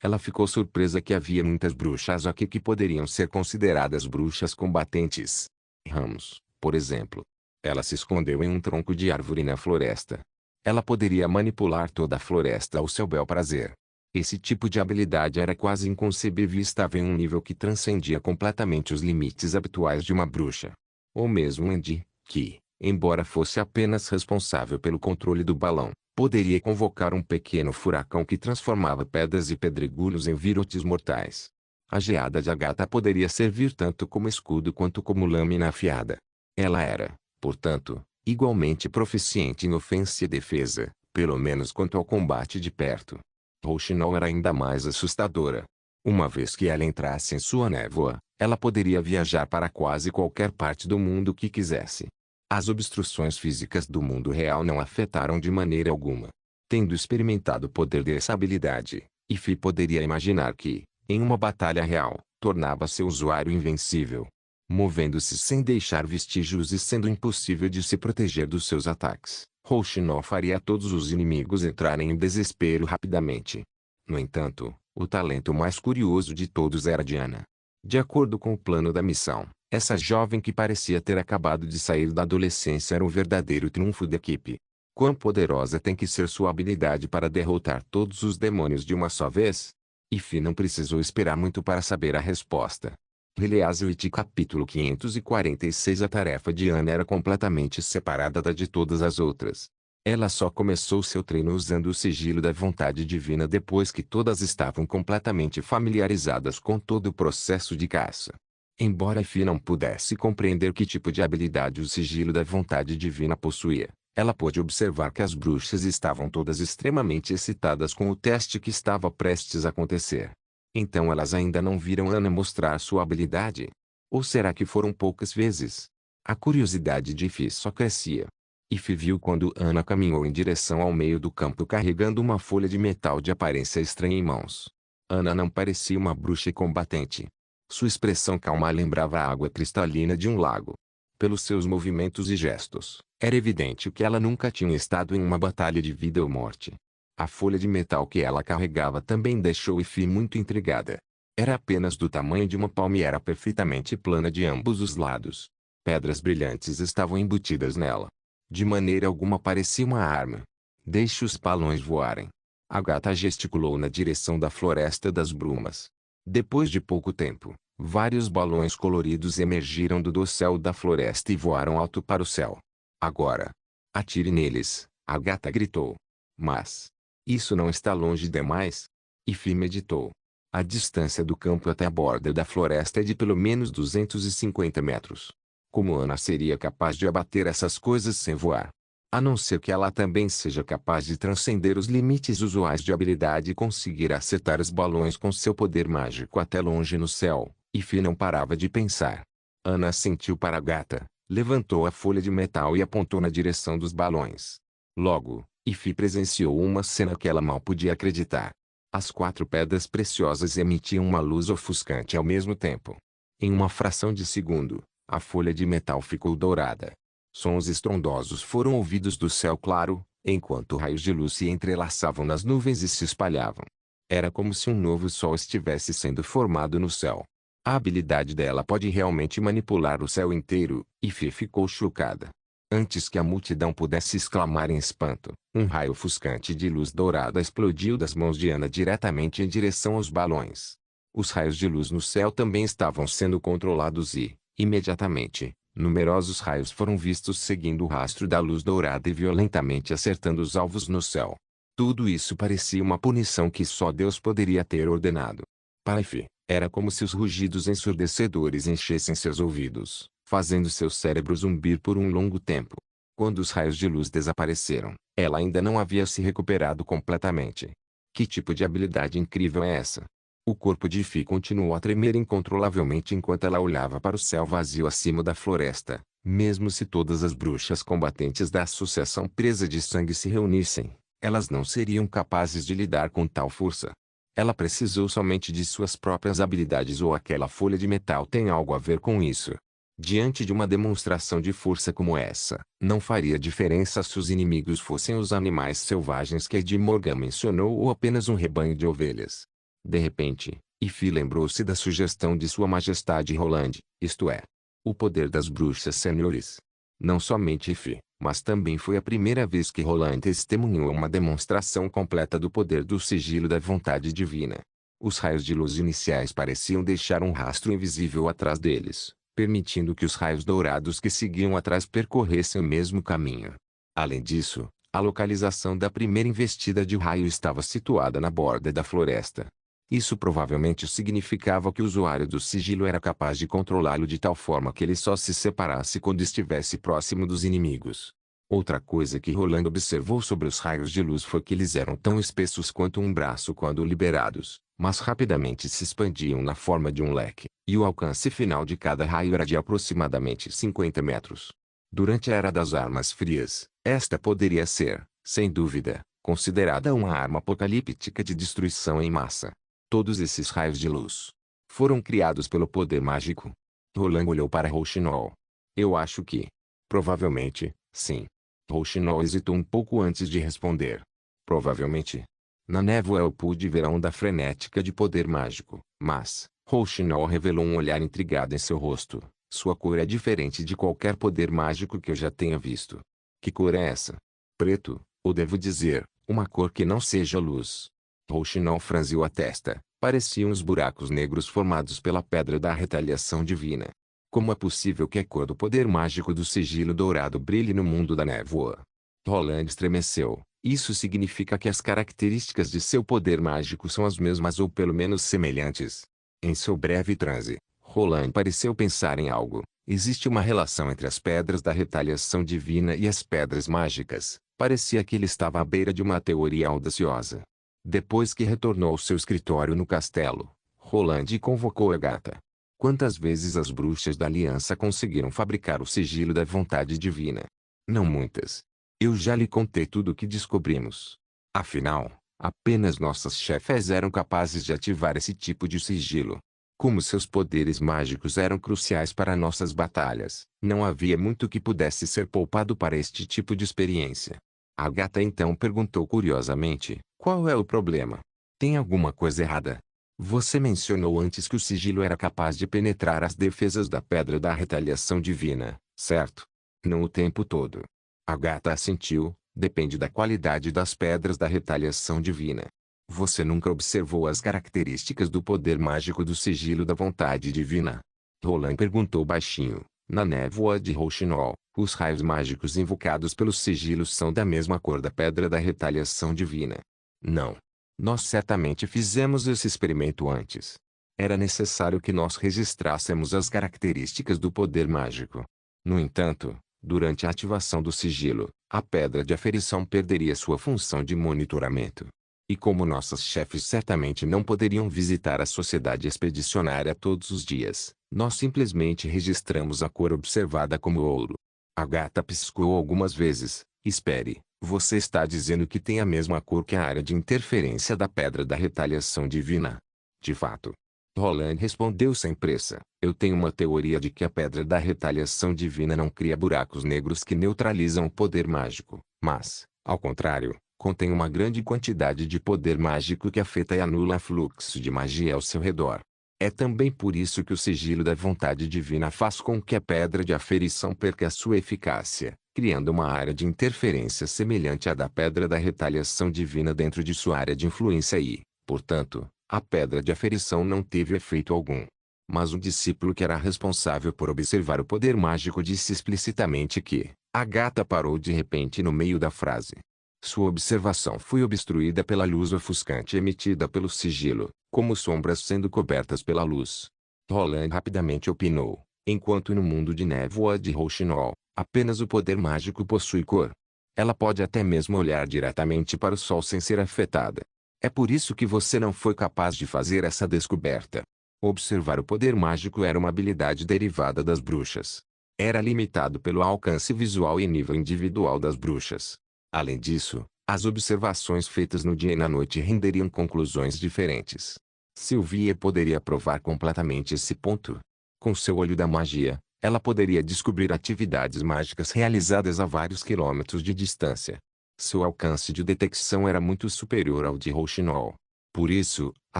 Ela ficou surpresa que havia muitas bruxas aqui que poderiam ser consideradas bruxas combatentes. Ramos, por exemplo. Ela se escondeu em um tronco de árvore na floresta. Ela poderia manipular toda a floresta ao seu bel prazer. Esse tipo de habilidade era quase inconcebível e estava em um nível que transcendia completamente os limites habituais de uma bruxa. Ou mesmo Andy, que, embora fosse apenas responsável pelo controle do balão, poderia convocar um pequeno furacão que transformava pedras e pedregulhos em virotes mortais. A geada de Agatha poderia servir tanto como escudo quanto como lâmina afiada. Ela era, portanto, igualmente proficiente em ofensa e defesa, pelo menos quanto ao combate de perto. Rouxinol era ainda mais assustadora. Uma vez que ela entrasse em sua névoa, ela poderia viajar para quase qualquer parte do mundo que quisesse. As obstruções físicas do mundo real não afetaram de maneira alguma. Tendo experimentado o poder dessa habilidade, Ifi poderia imaginar que, em uma batalha real, tornava seu usuário invencível. Movendo-se sem deixar vestígios e sendo impossível de se proteger dos seus ataques, Rouxinol faria todos os inimigos entrarem em desespero rapidamente. No entanto, o talento mais curioso de todos era Diana. De acordo com o plano da missão, essa jovem que parecia ter acabado de sair da adolescência era um verdadeiro triunfo da equipe. Quão poderosa tem que ser sua habilidade para derrotar todos os demônios de uma só vez? Ifi não precisou esperar muito para saber a resposta. Release capítulo 546. A tarefa de Ana era completamente separada da de todas as outras. Ela só começou seu treino usando o sigilo da vontade divina depois que todas estavam completamente familiarizadas com todo o processo de caça. Embora Ifi não pudesse compreender que tipo de habilidade o sigilo da vontade divina possuía, ela pôde observar que as bruxas estavam todas extremamente excitadas com o teste que estava prestes a acontecer. Então elas ainda não viram Ana mostrar sua habilidade? Ou será que foram poucas vezes? A curiosidade de Ifi só crescia. Ifi viu quando Ana caminhou em direção ao meio do campo carregando uma folha de metal de aparência estranha em mãos. Ana não parecia uma bruxa combatente. Sua expressão calma lembrava a água cristalina de um lago. Pelos seus movimentos e gestos, era evidente que ela nunca tinha estado em uma batalha de vida ou morte. A folha de metal que ela carregava também deixou Ifi muito intrigada. Era apenas do tamanho de uma palma e era perfeitamente plana de ambos os lados. Pedras brilhantes estavam embutidas nela. De maneira alguma parecia uma arma. Deixe os balões voarem. Agatha gesticulou na direção da Floresta das Brumas. Depois de pouco tempo, vários balões coloridos emergiram do dossel da floresta e voaram alto para o céu. Agora, atire neles, Agatha gritou. Mas, isso não está longe demais? Ify meditou. A distância do campo até a borda da floresta é de pelo menos 250 metros. Como Ana seria capaz de abater essas coisas sem voar? A não ser que ela também seja capaz de transcender os limites usuais de habilidade e conseguir acertar os balões com seu poder mágico até longe no céu. Ify não parava de pensar. Ana assentiu para Agatha, levantou a folha de metal e apontou na direção dos balões. Logo, Ify presenciou uma cena que ela mal podia acreditar. As 4 pedras preciosas emitiam uma luz ofuscante ao mesmo tempo. Em uma fração de segundo, a folha de metal ficou dourada. Sons estrondosos foram ouvidos do céu claro, enquanto raios de luz se entrelaçavam nas nuvens e se espalhavam. Era como se um novo sol estivesse sendo formado no céu. A habilidade dela pode realmente manipular o céu inteiro, Ify ficou chocada. Antes que a multidão pudesse exclamar em espanto, um raio ofuscante de luz dourada explodiu das mãos de Ana diretamente em direção aos balões. Os raios de luz no céu também estavam sendo controlados e, imediatamente, numerosos raios foram vistos seguindo o rastro da luz dourada e violentamente acertando os alvos no céu. Tudo isso parecia uma punição que só Deus poderia ter ordenado. Para Ify, era como se os rugidos ensurdecedores enchessem seus ouvidos, fazendo seu cérebro zumbir por um longo tempo. Quando os raios de luz desapareceram, ela ainda não havia se recuperado completamente. Que tipo de habilidade incrível é essa? O corpo de Ify continuou a tremer incontrolavelmente enquanto ela olhava para o céu vazio acima da floresta. Mesmo se todas as bruxas combatentes da Associação Presa de Sangue se reunissem, elas não seriam capazes de lidar com tal força. Ela precisou somente de suas próprias habilidades ou aquela folha de metal tem algo a ver com isso. Diante de uma demonstração de força como essa, não faria diferença se os inimigos fossem os animais selvagens que Ed Morgan mencionou ou apenas um rebanho de ovelhas. De repente, Ify lembrou-se da sugestão de Sua Majestade Roland, isto é, o poder das bruxas senhores. Não somente Ify, mas também foi a primeira vez que Roland testemunhou uma demonstração completa do poder do sigilo da vontade divina. Os raios de luz iniciais pareciam deixar um rastro invisível atrás deles, permitindo que os raios dourados que seguiam atrás percorressem o mesmo caminho. Além disso, a localização da primeira investida de raio estava situada na borda da floresta. Isso provavelmente significava que o usuário do sigilo era capaz de controlá-lo de tal forma que ele só se separasse quando estivesse próximo dos inimigos. Outra coisa que Roland observou sobre os raios de luz foi que eles eram tão espessos quanto um braço quando liberados, mas rapidamente se expandiam na forma de um leque, e o alcance final de cada raio era de aproximadamente 50 metros. Durante a Era das Armas Frias, esta poderia ser, sem dúvida, considerada uma arma apocalíptica de destruição em massa. Todos esses raios de luz foram criados pelo poder mágico. Roland olhou para Rouxinol. Eu acho que, provavelmente, sim. Rouxinol hesitou um pouco antes de responder. Provavelmente. Na névoa eu pude ver a onda frenética de poder mágico, mas, Rouxinol revelou um olhar intrigado em seu rosto. Sua cor é diferente de qualquer poder mágico que eu já tenha visto. Que cor é essa? Preto, ou devo dizer, uma cor que não seja luz. Rouxinol franziu a testa. Pareciam os buracos negros formados pela pedra da retaliação divina. Como é possível que a cor do poder mágico do sigilo dourado brilhe no mundo da névoa? Roland estremeceu. Isso significa que as características de seu poder mágico são as mesmas ou pelo menos semelhantes. Em seu breve transe, Roland pareceu pensar em algo. Existe uma relação entre as pedras da retaliação divina e as pedras mágicas. Parecia que ele estava à beira de uma teoria audaciosa. Depois que retornou ao seu escritório no castelo, Roland convocou Agatha. Quantas vezes as bruxas da aliança conseguiram fabricar o sigilo da vontade divina? Não muitas. Eu já lhe contei tudo o que descobrimos. Afinal, apenas nossas chefes eram capazes de ativar esse tipo de sigilo. Como seus poderes mágicos eram cruciais para nossas batalhas, não havia muito que pudesse ser poupado para este tipo de experiência. Agatha então perguntou curiosamente, qual é o problema? Tem alguma coisa errada? Você mencionou antes que o sigilo era capaz de penetrar as defesas da pedra da retaliação divina, certo? Não o tempo todo. Agatha assentiu. Depende da qualidade das pedras da retaliação divina. Você nunca observou as características do poder mágico do sigilo da vontade divina? Roland perguntou baixinho. Na névoa de Rouxinol, os raios mágicos invocados pelos sigilos são da mesma cor da pedra da retaliação divina. Não. Nós certamente fizemos esse experimento antes. Era necessário que nós registrássemos as características do poder mágico. No entanto, durante a ativação do sigilo, a pedra de aferição perderia sua função de monitoramento. E como nossos chefes certamente não poderiam visitar a sociedade expedicionária todos os dias, nós simplesmente registramos a cor observada como ouro. Agatha piscou algumas vezes. Espere, você está dizendo que tem a mesma cor que a área de interferência da pedra da retaliação divina? De fato. Roland respondeu sem pressa. Eu tenho uma teoria de que a pedra da retaliação divina não cria buracos negros que neutralizam o poder mágico, mas, ao contrário, contém uma grande quantidade de poder mágico que afeta e anula o fluxo de magia ao seu redor. É também por isso que o sigilo da vontade divina faz com que a pedra de aferição perca a sua eficácia, criando uma área de interferência semelhante à da pedra da retaliação divina dentro de sua área de influência e, portanto, a pedra de aferição não teve efeito algum. Mas o discípulo que era responsável por observar o poder mágico disse explicitamente que... Agatha parou de repente no meio da frase. Sua observação foi obstruída pela luz ofuscante emitida pelo sigilo, como sombras sendo cobertas pela luz. Roland rapidamente opinou. Enquanto no mundo de névoa de Rouxinol, apenas o poder mágico possui cor. Ela pode até mesmo olhar diretamente para o sol sem ser afetada. É por isso que você não foi capaz de fazer essa descoberta. Observar o poder mágico era uma habilidade derivada das bruxas. Era limitado pelo alcance visual e nível individual das bruxas. Além disso, as observações feitas no dia e na noite renderiam conclusões diferentes. Sylvia poderia provar completamente esse ponto. Com seu olho da magia, ela poderia descobrir atividades mágicas realizadas a vários quilômetros de distância. Seu alcance de detecção era muito superior ao de Rouxinol. Por isso, a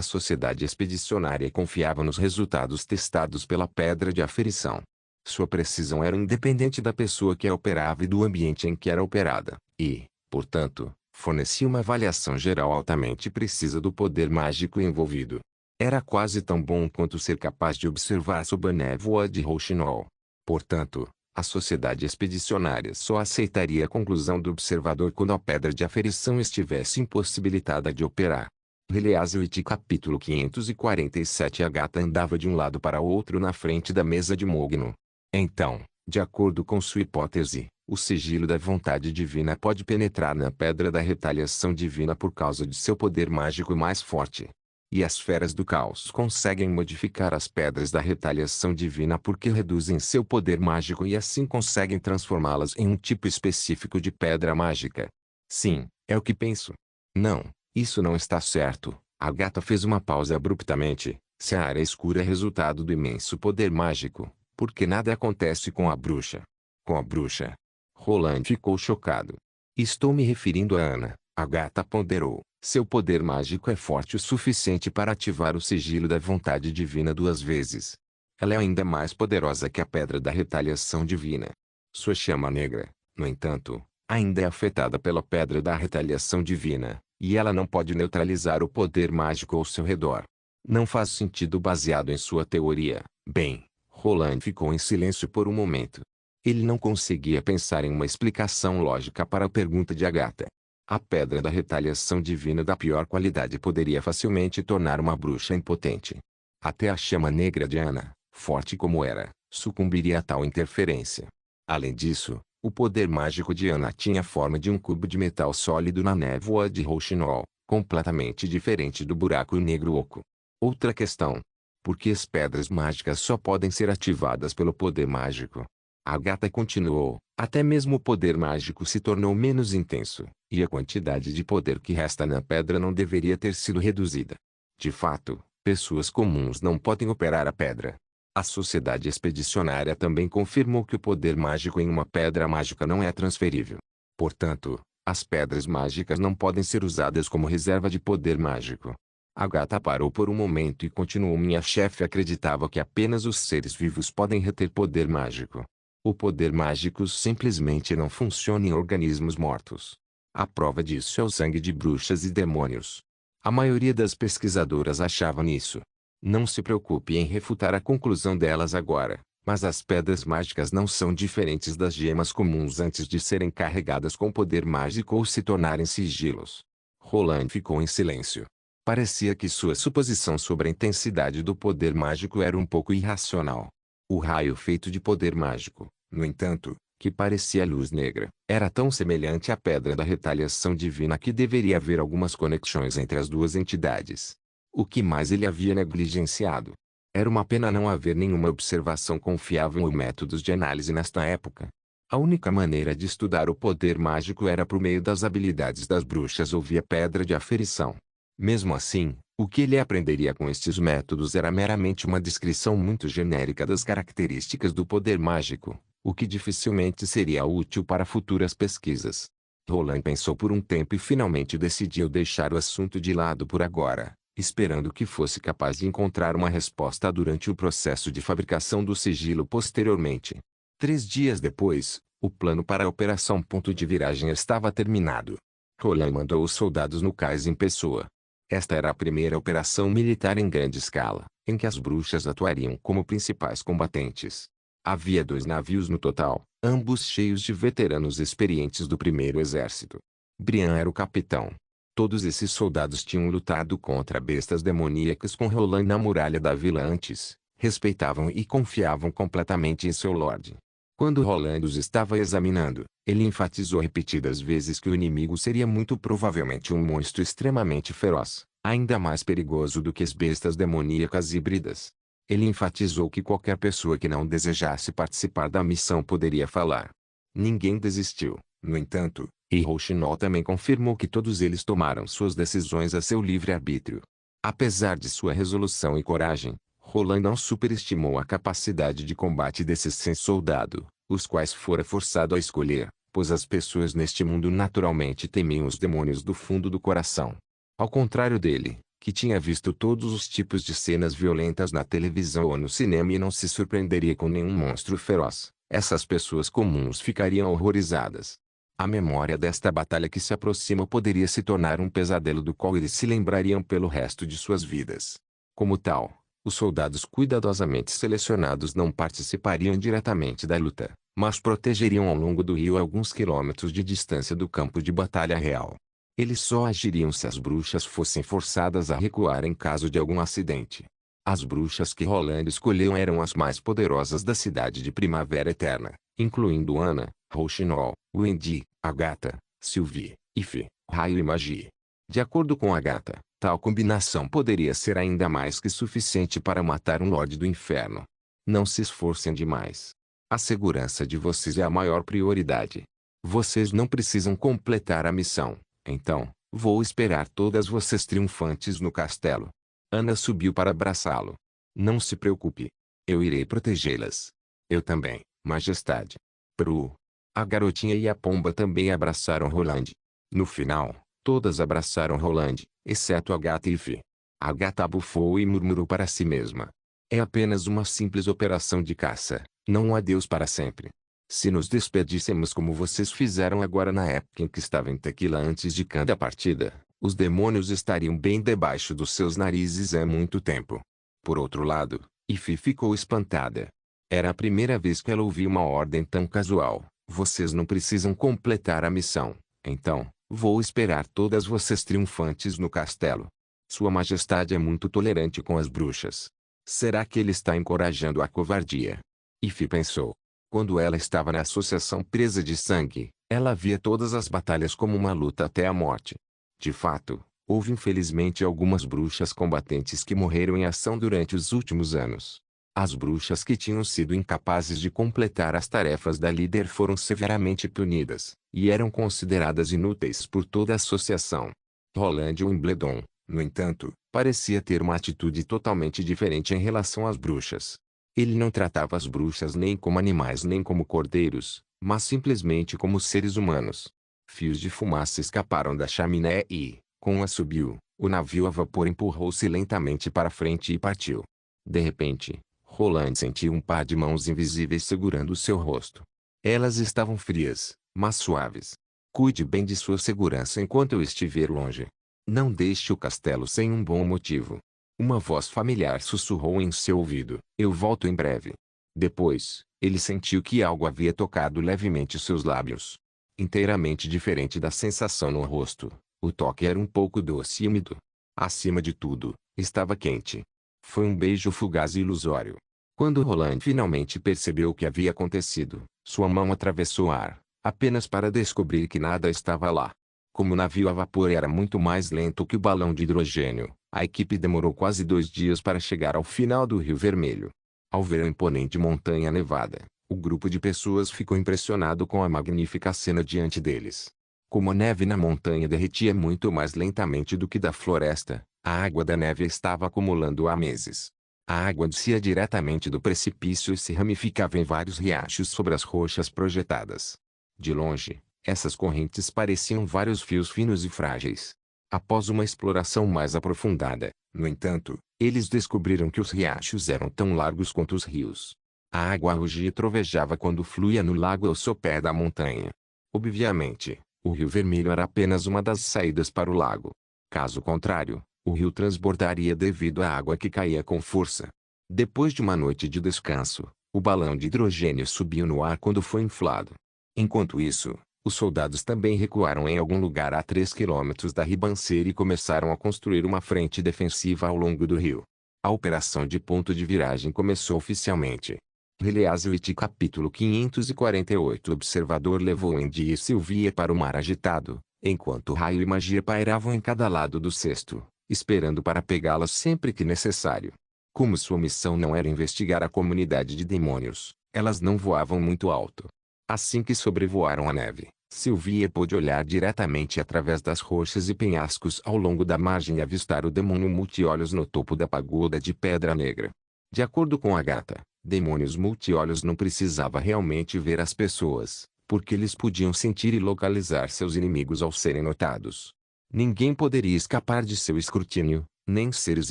sociedade expedicionária confiava nos resultados testados pela pedra de aferição. Sua precisão era independente da pessoa que a operava e do ambiente em que era operada, e, portanto, fornecia uma avaliação geral altamente precisa do poder mágico envolvido. Era quase tão bom quanto ser capaz de observar sob a névoa de Rouxinol. Portanto, a sociedade expedicionária só aceitaria a conclusão do observador quando a pedra de aferição estivesse impossibilitada de operar. Release capítulo 547. Agatha andava de um lado para outro na frente da mesa de Mogno. Então, de acordo com sua hipótese, o sigilo da vontade divina pode penetrar na pedra da retaliação divina por causa de seu poder mágico mais forte. E as feras do caos conseguem modificar as pedras da retaliação divina porque reduzem seu poder mágico e assim conseguem transformá-las em um tipo específico de pedra mágica. Sim, é o que penso. Não, isso não está certo. Agatha fez uma pausa abruptamente. Se a área escura é resultado do imenso poder mágico, por que nada acontece com a bruxa? Com a bruxa? Roland ficou chocado. Estou me referindo a Ana. Agatha ponderou. Seu poder mágico é forte o suficiente para ativar o sigilo da vontade divina 2 vezes. Ela é ainda mais poderosa que a pedra da retaliação divina. Sua chama negra, no entanto, ainda é afetada pela pedra da retaliação divina, e ela não pode neutralizar o poder mágico ao seu redor. Não faz sentido baseado em sua teoria. Bem, Roland ficou em silêncio por um momento. Ele não conseguia pensar em uma explicação lógica para a pergunta de Agatha. A pedra da retaliação divina da pior qualidade poderia facilmente tornar uma bruxa impotente. Até a chama negra de Ana, forte como era, sucumbiria a tal interferência. Além disso, o poder mágico de Ana tinha a forma de um cubo de metal sólido na névoa de Rouxinol, completamente diferente do buraco negro oco. Outra questão. Por que as pedras mágicas só podem ser ativadas pelo poder mágico? Agatha continuou. Até mesmo o poder mágico se tornou menos intenso, e a quantidade de poder que resta na pedra não deveria ter sido reduzida. De fato, pessoas comuns não podem operar a pedra. A sociedade expedicionária também confirmou que o poder mágico em uma pedra mágica não é transferível. Portanto, as pedras mágicas não podem ser usadas como reserva de poder mágico. Agatha parou por um momento e continuou. Minha chefe acreditava que apenas os seres vivos podem reter poder mágico. O poder mágico simplesmente não funciona em organismos mortos. A prova disso é o sangue de bruxas e demônios. A maioria das pesquisadoras achava nisso. Não se preocupe em refutar a conclusão delas agora, mas as pedras mágicas não são diferentes das gemas comuns antes de serem carregadas com poder mágico ou se tornarem sigilos. Roland ficou em silêncio. Parecia que sua suposição sobre a intensidade do poder mágico era um pouco irracional. O raio feito de poder mágico, no entanto, que parecia luz negra, era tão semelhante à pedra da retaliação divina que deveria haver algumas conexões entre as duas entidades. O que mais ele havia negligenciado? Era uma pena não haver nenhuma observação confiável ou métodos de análise nesta época. A única maneira de estudar o poder mágico era por meio das habilidades das bruxas ou via pedra de aferição. Mesmo assim, o que ele aprenderia com estes métodos era meramente uma descrição muito genérica das características do poder mágico, o que dificilmente seria útil para futuras pesquisas. Roland pensou por um tempo e finalmente decidiu deixar o assunto de lado por agora, esperando que fosse capaz de encontrar uma resposta durante o processo de fabricação do sigilo posteriormente. 3 dias depois, o plano para a Operação Ponto de Viragem estava terminado. Roland mandou os soldados no cais em pessoa. Esta era a primeira operação militar em grande escala, em que as bruxas atuariam como principais combatentes. Havia 2 navios no total, ambos cheios de veteranos experientes do primeiro exército. Brian era o capitão. Todos esses soldados tinham lutado contra bestas demoníacas com Roland na muralha da vila antes, respeitavam e confiavam completamente em seu lord. Quando Roland os estava examinando, ele enfatizou repetidas vezes que o inimigo seria muito provavelmente um monstro extremamente feroz, ainda mais perigoso do que as bestas demoníacas híbridas. Ele enfatizou que qualquer pessoa que não desejasse participar da missão poderia falar. Ninguém desistiu, no entanto, e Rouxinol também confirmou que todos eles tomaram suas decisões a seu livre-arbítrio. Apesar de sua resolução e coragem, Roland não superestimou a capacidade de combate desses 100 soldados, os quais fora forçado a escolher, pois as pessoas neste mundo naturalmente temiam os demônios do fundo do coração. Ao contrário dele, que tinha visto todos os tipos de cenas violentas na televisão ou no cinema e não se surpreenderia com nenhum monstro feroz, essas pessoas comuns ficariam horrorizadas. A memória desta batalha que se aproxima poderia se tornar um pesadelo do qual eles se lembrariam pelo resto de suas vidas. Como tal, os soldados cuidadosamente selecionados não participariam diretamente da luta, mas protegeriam ao longo do rio a alguns quilômetros de distância do campo de batalha real. Eles só agiriam se as bruxas fossem forçadas a recuar em caso de algum acidente. As bruxas que Roland escolheu eram as mais poderosas da cidade de Primavera Eterna, incluindo Ana, Rouxinol, Wendy, Agatha, Sylvie, Ify, Raio e Magie. De acordo com Agatha, tal combinação poderia ser ainda mais que suficiente para matar um Lorde do Inferno. Não se esforcem demais. A segurança de vocês é a maior prioridade. Vocês não precisam completar a missão, então, vou esperar todas vocês triunfantes no castelo. Ana subiu para abraçá-lo. Não se preocupe. Eu irei protegê-las. Eu também, Majestade. Pru. A garotinha e a pomba também abraçaram Roland. No final, todas abraçaram Roland, exceto a gata e Ify. A gata bufou e murmurou para si mesma. É apenas uma simples operação de caça, não um adeus para sempre. Se nos despedíssemos como vocês fizeram agora na época em que estava em Tequila antes de cada partida, os demônios estariam bem debaixo dos seus narizes há muito tempo. Por outro lado, Ify ficou espantada. Era a primeira vez que ela ouvia uma ordem tão casual. Vocês não precisam completar a missão, então, vou esperar todas vocês triunfantes no castelo. Sua Majestade é muito tolerante com as bruxas. Será que ele está encorajando a covardia? Ify pensou. Quando ela estava na Associação Presa de Sangue, ela via todas as batalhas como uma luta até a morte. De fato, houve infelizmente algumas bruxas combatentes que morreram em ação durante os últimos anos. As bruxas que tinham sido incapazes de completar as tarefas da líder foram severamente punidas, e eram consideradas inúteis por toda a associação. Roland Wimbledon, no entanto, parecia ter uma atitude totalmente diferente em relação às bruxas. Ele não tratava as bruxas nem como animais nem como cordeiros, mas simplesmente como seres humanos. Fios de fumaça escaparam da chaminé e, com um assobio, o navio a vapor empurrou-se lentamente para frente e partiu. De repente, Roland sentiu um par de mãos invisíveis segurando o seu rosto. Elas estavam frias, mas suaves. Cuide bem de sua segurança enquanto eu estiver longe. Não deixe o castelo sem um bom motivo. Uma voz familiar sussurrou em seu ouvido. Eu volto em breve. Depois, ele sentiu que algo havia tocado levemente seus lábios. Inteiramente diferente da sensação no rosto, o toque era um pouco doce e úmido. Acima de tudo, estava quente. Foi um beijo fugaz e ilusório. Quando Roland finalmente percebeu o que havia acontecido, sua mão atravessou o ar, apenas para descobrir que nada estava lá. Como o navio a vapor era muito mais lento que o balão de hidrogênio, a equipe demorou quase 2 dias para chegar ao final do Rio Vermelho. Ao ver a imponente montanha nevada, o grupo de pessoas ficou impressionado com a magnífica cena diante deles. Como a neve na montanha derretia muito mais lentamente do que da floresta, a água da neve estava acumulando há meses. A água descia diretamente do precipício e se ramificava em vários riachos sobre as rochas projetadas. De longe, essas correntes pareciam vários fios finos e frágeis. Após uma exploração mais aprofundada, no entanto, eles descobriram que os riachos eram tão largos quanto os rios. A água rugia e trovejava quando fluía no lago ao sopé da montanha. Obviamente, o Rio Vermelho era apenas uma das saídas para o lago. Caso contrário, o rio transbordaria devido à água que caía com força. Depois de uma noite de descanso, o balão de hidrogênio subiu no ar quando foi inflado. Enquanto isso, os soldados também recuaram em algum lugar a 3 quilômetros da ribanceira e começaram a construir uma frente defensiva ao longo do rio. A operação de ponto de viragem começou oficialmente. Release capítulo 548. O observador levou Andy e Sylvia para o mar agitado, enquanto raio e magia pairavam em cada lado do cesto, esperando para pegá-las sempre que necessário. Como sua missão não era investigar a comunidade de demônios, elas não voavam muito alto. Assim que sobrevoaram a neve, Sylvia pôde olhar diretamente através das rochas e penhascos ao longo da margem e avistar o demônio multi-olhos no topo da pagoda de Pedra Negra. De acordo com a gata, demônios multi-olhos não precisava realmente ver as pessoas, porque eles podiam sentir e localizar seus inimigos ao serem notados. Ninguém poderia escapar de seu escrutínio, nem seres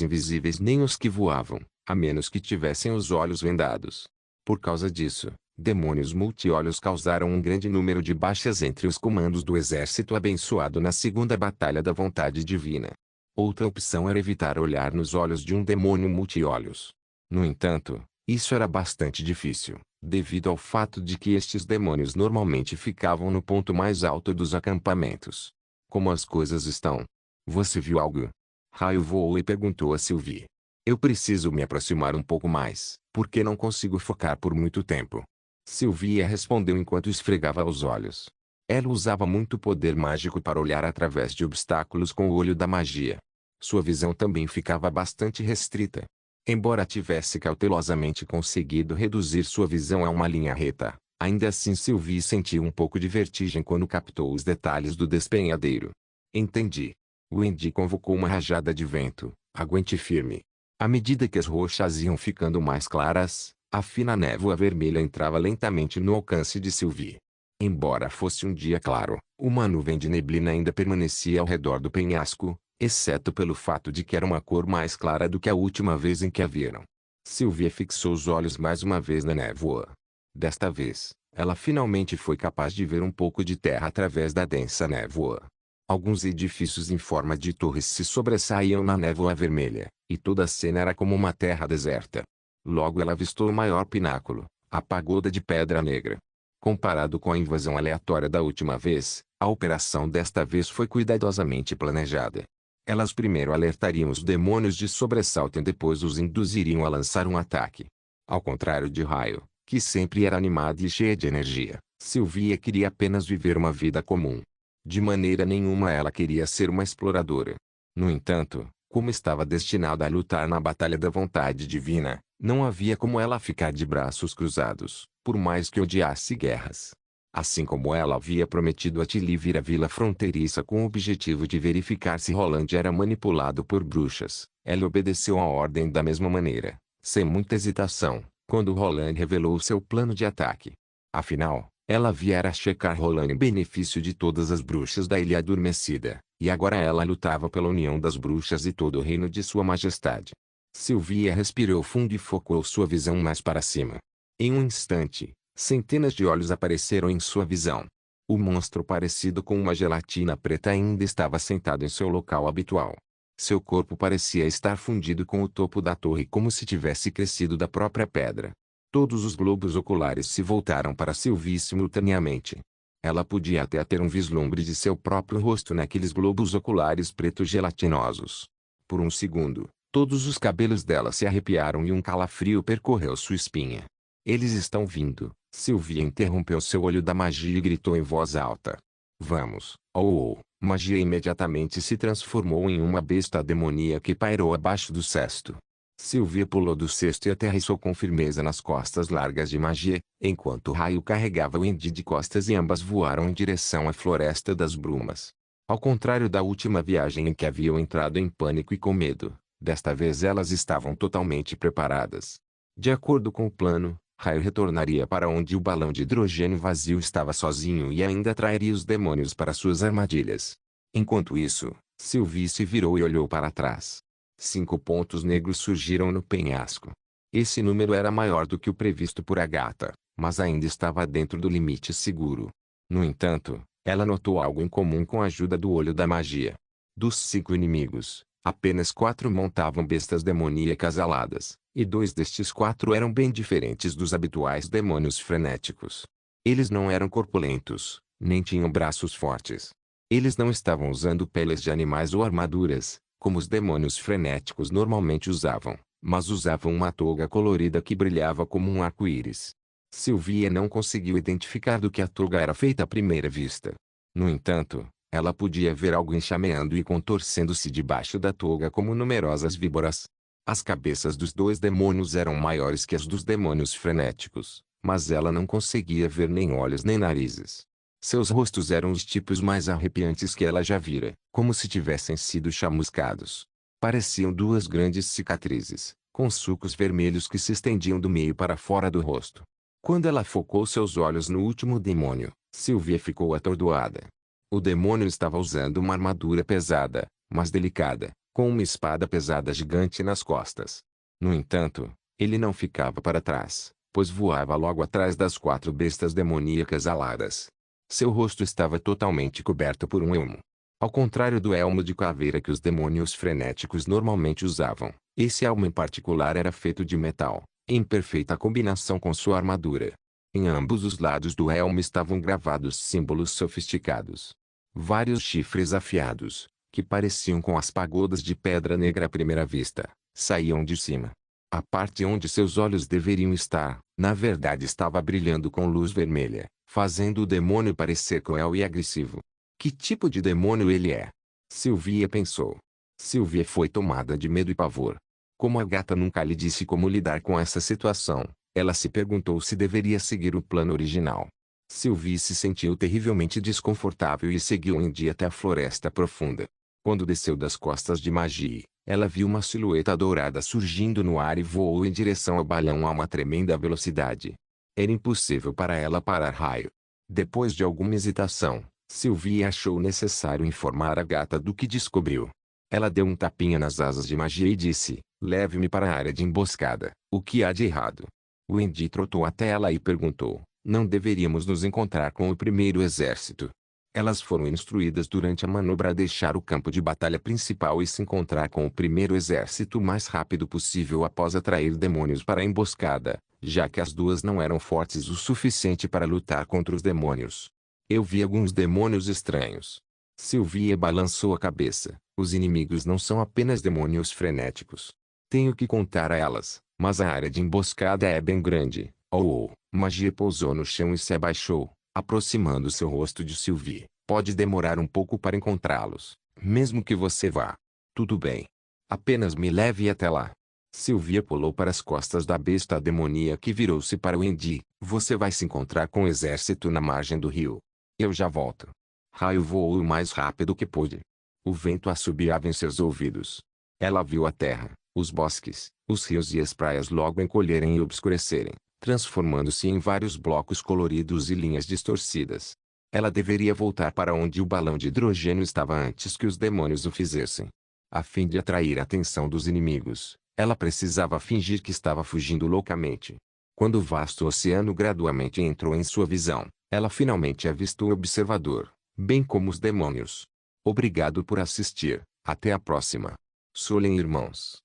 invisíveis nem os que voavam, a menos que tivessem os olhos vendados. Por causa disso, demônios multi-olhos causaram um grande número de baixas entre os comandos do exército abençoado na Segunda Batalha da Vontade Divina. Outra opção era evitar olhar nos olhos de um demônio multi-olhos. No entanto, isso era bastante difícil, devido ao fato de que estes demônios normalmente ficavam no ponto mais alto dos acampamentos. Como as coisas estão? Você viu algo? Raio voou e perguntou a Sylvie. Eu preciso me aproximar um pouco mais, porque não consigo focar por muito tempo. Sylvia respondeu enquanto esfregava os olhos. Ela usava muito poder mágico para olhar através de obstáculos com o olho da magia. Sua visão também ficava bastante restrita. Embora tivesse cautelosamente conseguido reduzir sua visão a uma linha reta, ainda assim Sylvie sentiu um pouco de vertigem quando captou os detalhes do despenhadeiro. Entendi. Wendy convocou uma rajada de vento. Aguente firme. À medida que as rochas iam ficando mais claras, a fina névoa vermelha entrava lentamente no alcance de Sylvie. Embora fosse um dia claro, uma nuvem de neblina ainda permanecia ao redor do penhasco, exceto pelo fato de que era uma cor mais clara do que a última vez em que a viram. Sylvia fixou os olhos mais uma vez na névoa. Desta vez, ela finalmente foi capaz de ver um pouco de terra através da densa névoa. Alguns edifícios em forma de torres se sobressaíam na névoa vermelha, e toda a cena era como uma terra deserta. Logo ela avistou o maior pináculo, a pagoda de Pedra Negra. Comparado com a invasão aleatória da última vez, a operação desta vez foi cuidadosamente planejada. Elas primeiro alertariam os demônios de sobressalto e depois os induziriam a lançar um ataque. Ao contrário de Raio, que sempre era animada e cheia de energia, Sylvia queria apenas viver uma vida comum. De maneira nenhuma ela queria ser uma exploradora. No entanto, como estava destinada a lutar na Batalha da Vontade Divina, não havia como ela ficar de braços cruzados, por mais que odiasse guerras. Assim como ela havia prometido a Tilly vir à vila fronteiriça com o objetivo de verificar se Roland era manipulado por bruxas, ela obedeceu a ordem da mesma maneira, sem muita hesitação, quando Roland revelou seu plano de ataque. Afinal, ela viera checar Roland em benefício de todas as bruxas da Ilha Adormecida, e agora ela lutava pela união das bruxas e todo o reino de Sua Majestade. Sylvia respirou fundo e focou sua visão mais para cima. Em um instante, centenas de olhos apareceram em sua visão. O monstro parecido com uma gelatina preta ainda estava sentado em seu local habitual. Seu corpo parecia estar fundido com o topo da torre como se tivesse crescido da própria pedra. Todos os globos oculares se voltaram para Sylvie simultaneamente. Ela podia até ter um vislumbre de seu próprio rosto naqueles globos oculares pretos gelatinosos. Por um segundo, todos os cabelos dela se arrepiaram e um calafrio percorreu sua espinha. Eles estão vindo. Sylvia interrompeu seu olho da magia e gritou em voz alta. Vamos. Oh, oh. Magia imediatamente se transformou em uma besta demoníaca que pairou abaixo do cesto. Sylvia pulou do cesto e aterrissou com firmeza nas costas largas de Magia, enquanto o raio carregava o Indy de costas e ambas voaram em direção à Floresta das Brumas. Ao contrário da última viagem em que haviam entrado em pânico e com medo, desta vez elas estavam totalmente preparadas. De acordo com o plano, Raio retornaria para onde o balão de hidrogênio vazio estava sozinho e ainda atrairia os demônios para suas armadilhas. Enquanto isso, Sylvie se virou e olhou para trás. 5 pontos negros surgiram no penhasco. Esse número era maior do que o previsto por Agatha, mas ainda estava dentro do limite seguro. No entanto, ela notou algo em comum com a ajuda do olho da magia. Dos 5 inimigos, apenas 4 montavam bestas demoníacas aladas, e 2 destes 4 eram bem diferentes dos habituais demônios frenéticos. Eles não eram corpulentos, nem tinham braços fortes. Eles não estavam usando peles de animais ou armaduras, como os demônios frenéticos normalmente usavam, mas usavam uma touga colorida que brilhava como um arco-íris. Sylvia não conseguiu identificar do que a touga era feita à primeira vista. No entanto, ela podia ver algo enxameando e contorcendo-se debaixo da touga como numerosas víboras. As cabeças dos 2 demônios eram maiores que as dos demônios frenéticos, mas ela não conseguia ver nem olhos nem narizes. Seus rostos eram os tipos mais arrepiantes que ela já vira, como se tivessem sido chamuscados. Pareciam 2 grandes cicatrizes, com sulcos vermelhos que se estendiam do meio para fora do rosto. Quando ela focou seus olhos no último demônio, Sylvia ficou atordoada. O demônio estava usando uma armadura pesada, mas delicada, com uma espada pesada gigante nas costas. No entanto, ele não ficava para trás, pois voava logo atrás das 4 bestas demoníacas aladas. Seu rosto estava totalmente coberto por um elmo. Ao contrário do elmo de caveira que os demônios frenéticos normalmente usavam, esse elmo em particular era feito de metal, em perfeita combinação com sua armadura. Em ambos os lados do elmo estavam gravados símbolos sofisticados. Vários chifres afiados, que pareciam com as pagodas de pedra negra à primeira vista, saíam de cima. A parte onde seus olhos deveriam estar, na verdade estava brilhando com luz vermelha, fazendo o demônio parecer cruel e agressivo. Que tipo de demônio ele é? Sylvia pensou. Sylvia foi tomada de medo e pavor. Como a gata nunca lhe disse como lidar com essa situação, ela se perguntou se deveria seguir o plano original. Sylvie se sentiu terrivelmente desconfortável e seguiu Indy até a floresta profunda. Quando desceu das costas de Magie, ela viu uma silhueta dourada surgindo no ar e voou em direção ao balão a uma tremenda velocidade. Era impossível para ela parar Raio. Depois de alguma hesitação, Sylvie achou necessário informar a gata do que descobriu. Ela deu um tapinha nas asas de Magia e disse, leve-me para a área de emboscada. O que há de errado? O Indy trotou até ela e perguntou, não deveríamos nos encontrar com o primeiro exército? Elas foram instruídas durante a manobra a deixar o campo de batalha principal e se encontrar com o primeiro exército o mais rápido possível após atrair demônios para a emboscada, já que as 2 não eram fortes o suficiente para lutar contra os demônios. Eu vi alguns demônios estranhos. Sylvia balançou a cabeça. Os inimigos não são apenas demônios frenéticos. Tenho que contar a elas, mas a área de emboscada é bem grande. Oh, Magia pousou no chão e se abaixou, aproximando seu rosto de Sylvie. Pode demorar um pouco para encontrá-los, mesmo que você vá. Tudo bem. Apenas me leve até lá. Sylvia pulou para as costas da besta demoníaca e virou-se para o Indy. Você vai se encontrar com o exército na margem do rio. Eu já volto. Raio voou o mais rápido que pôde. O vento assobiava em seus ouvidos. Ela viu a terra, os bosques, os rios e as praias logo encolherem e obscurecerem, transformando-se em vários blocos coloridos e linhas distorcidas. Ela deveria voltar para onde o balão de hidrogênio estava antes que os demônios o fizessem. A fim de atrair a atenção dos inimigos, Ela precisava fingir que estava fugindo loucamente. Quando o vasto oceano gradualmente entrou em sua visão, ela finalmente avistou o observador, bem como os demônios. Obrigado por assistir. Até a próxima. Solem irmãos.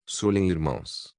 Solem irmãos.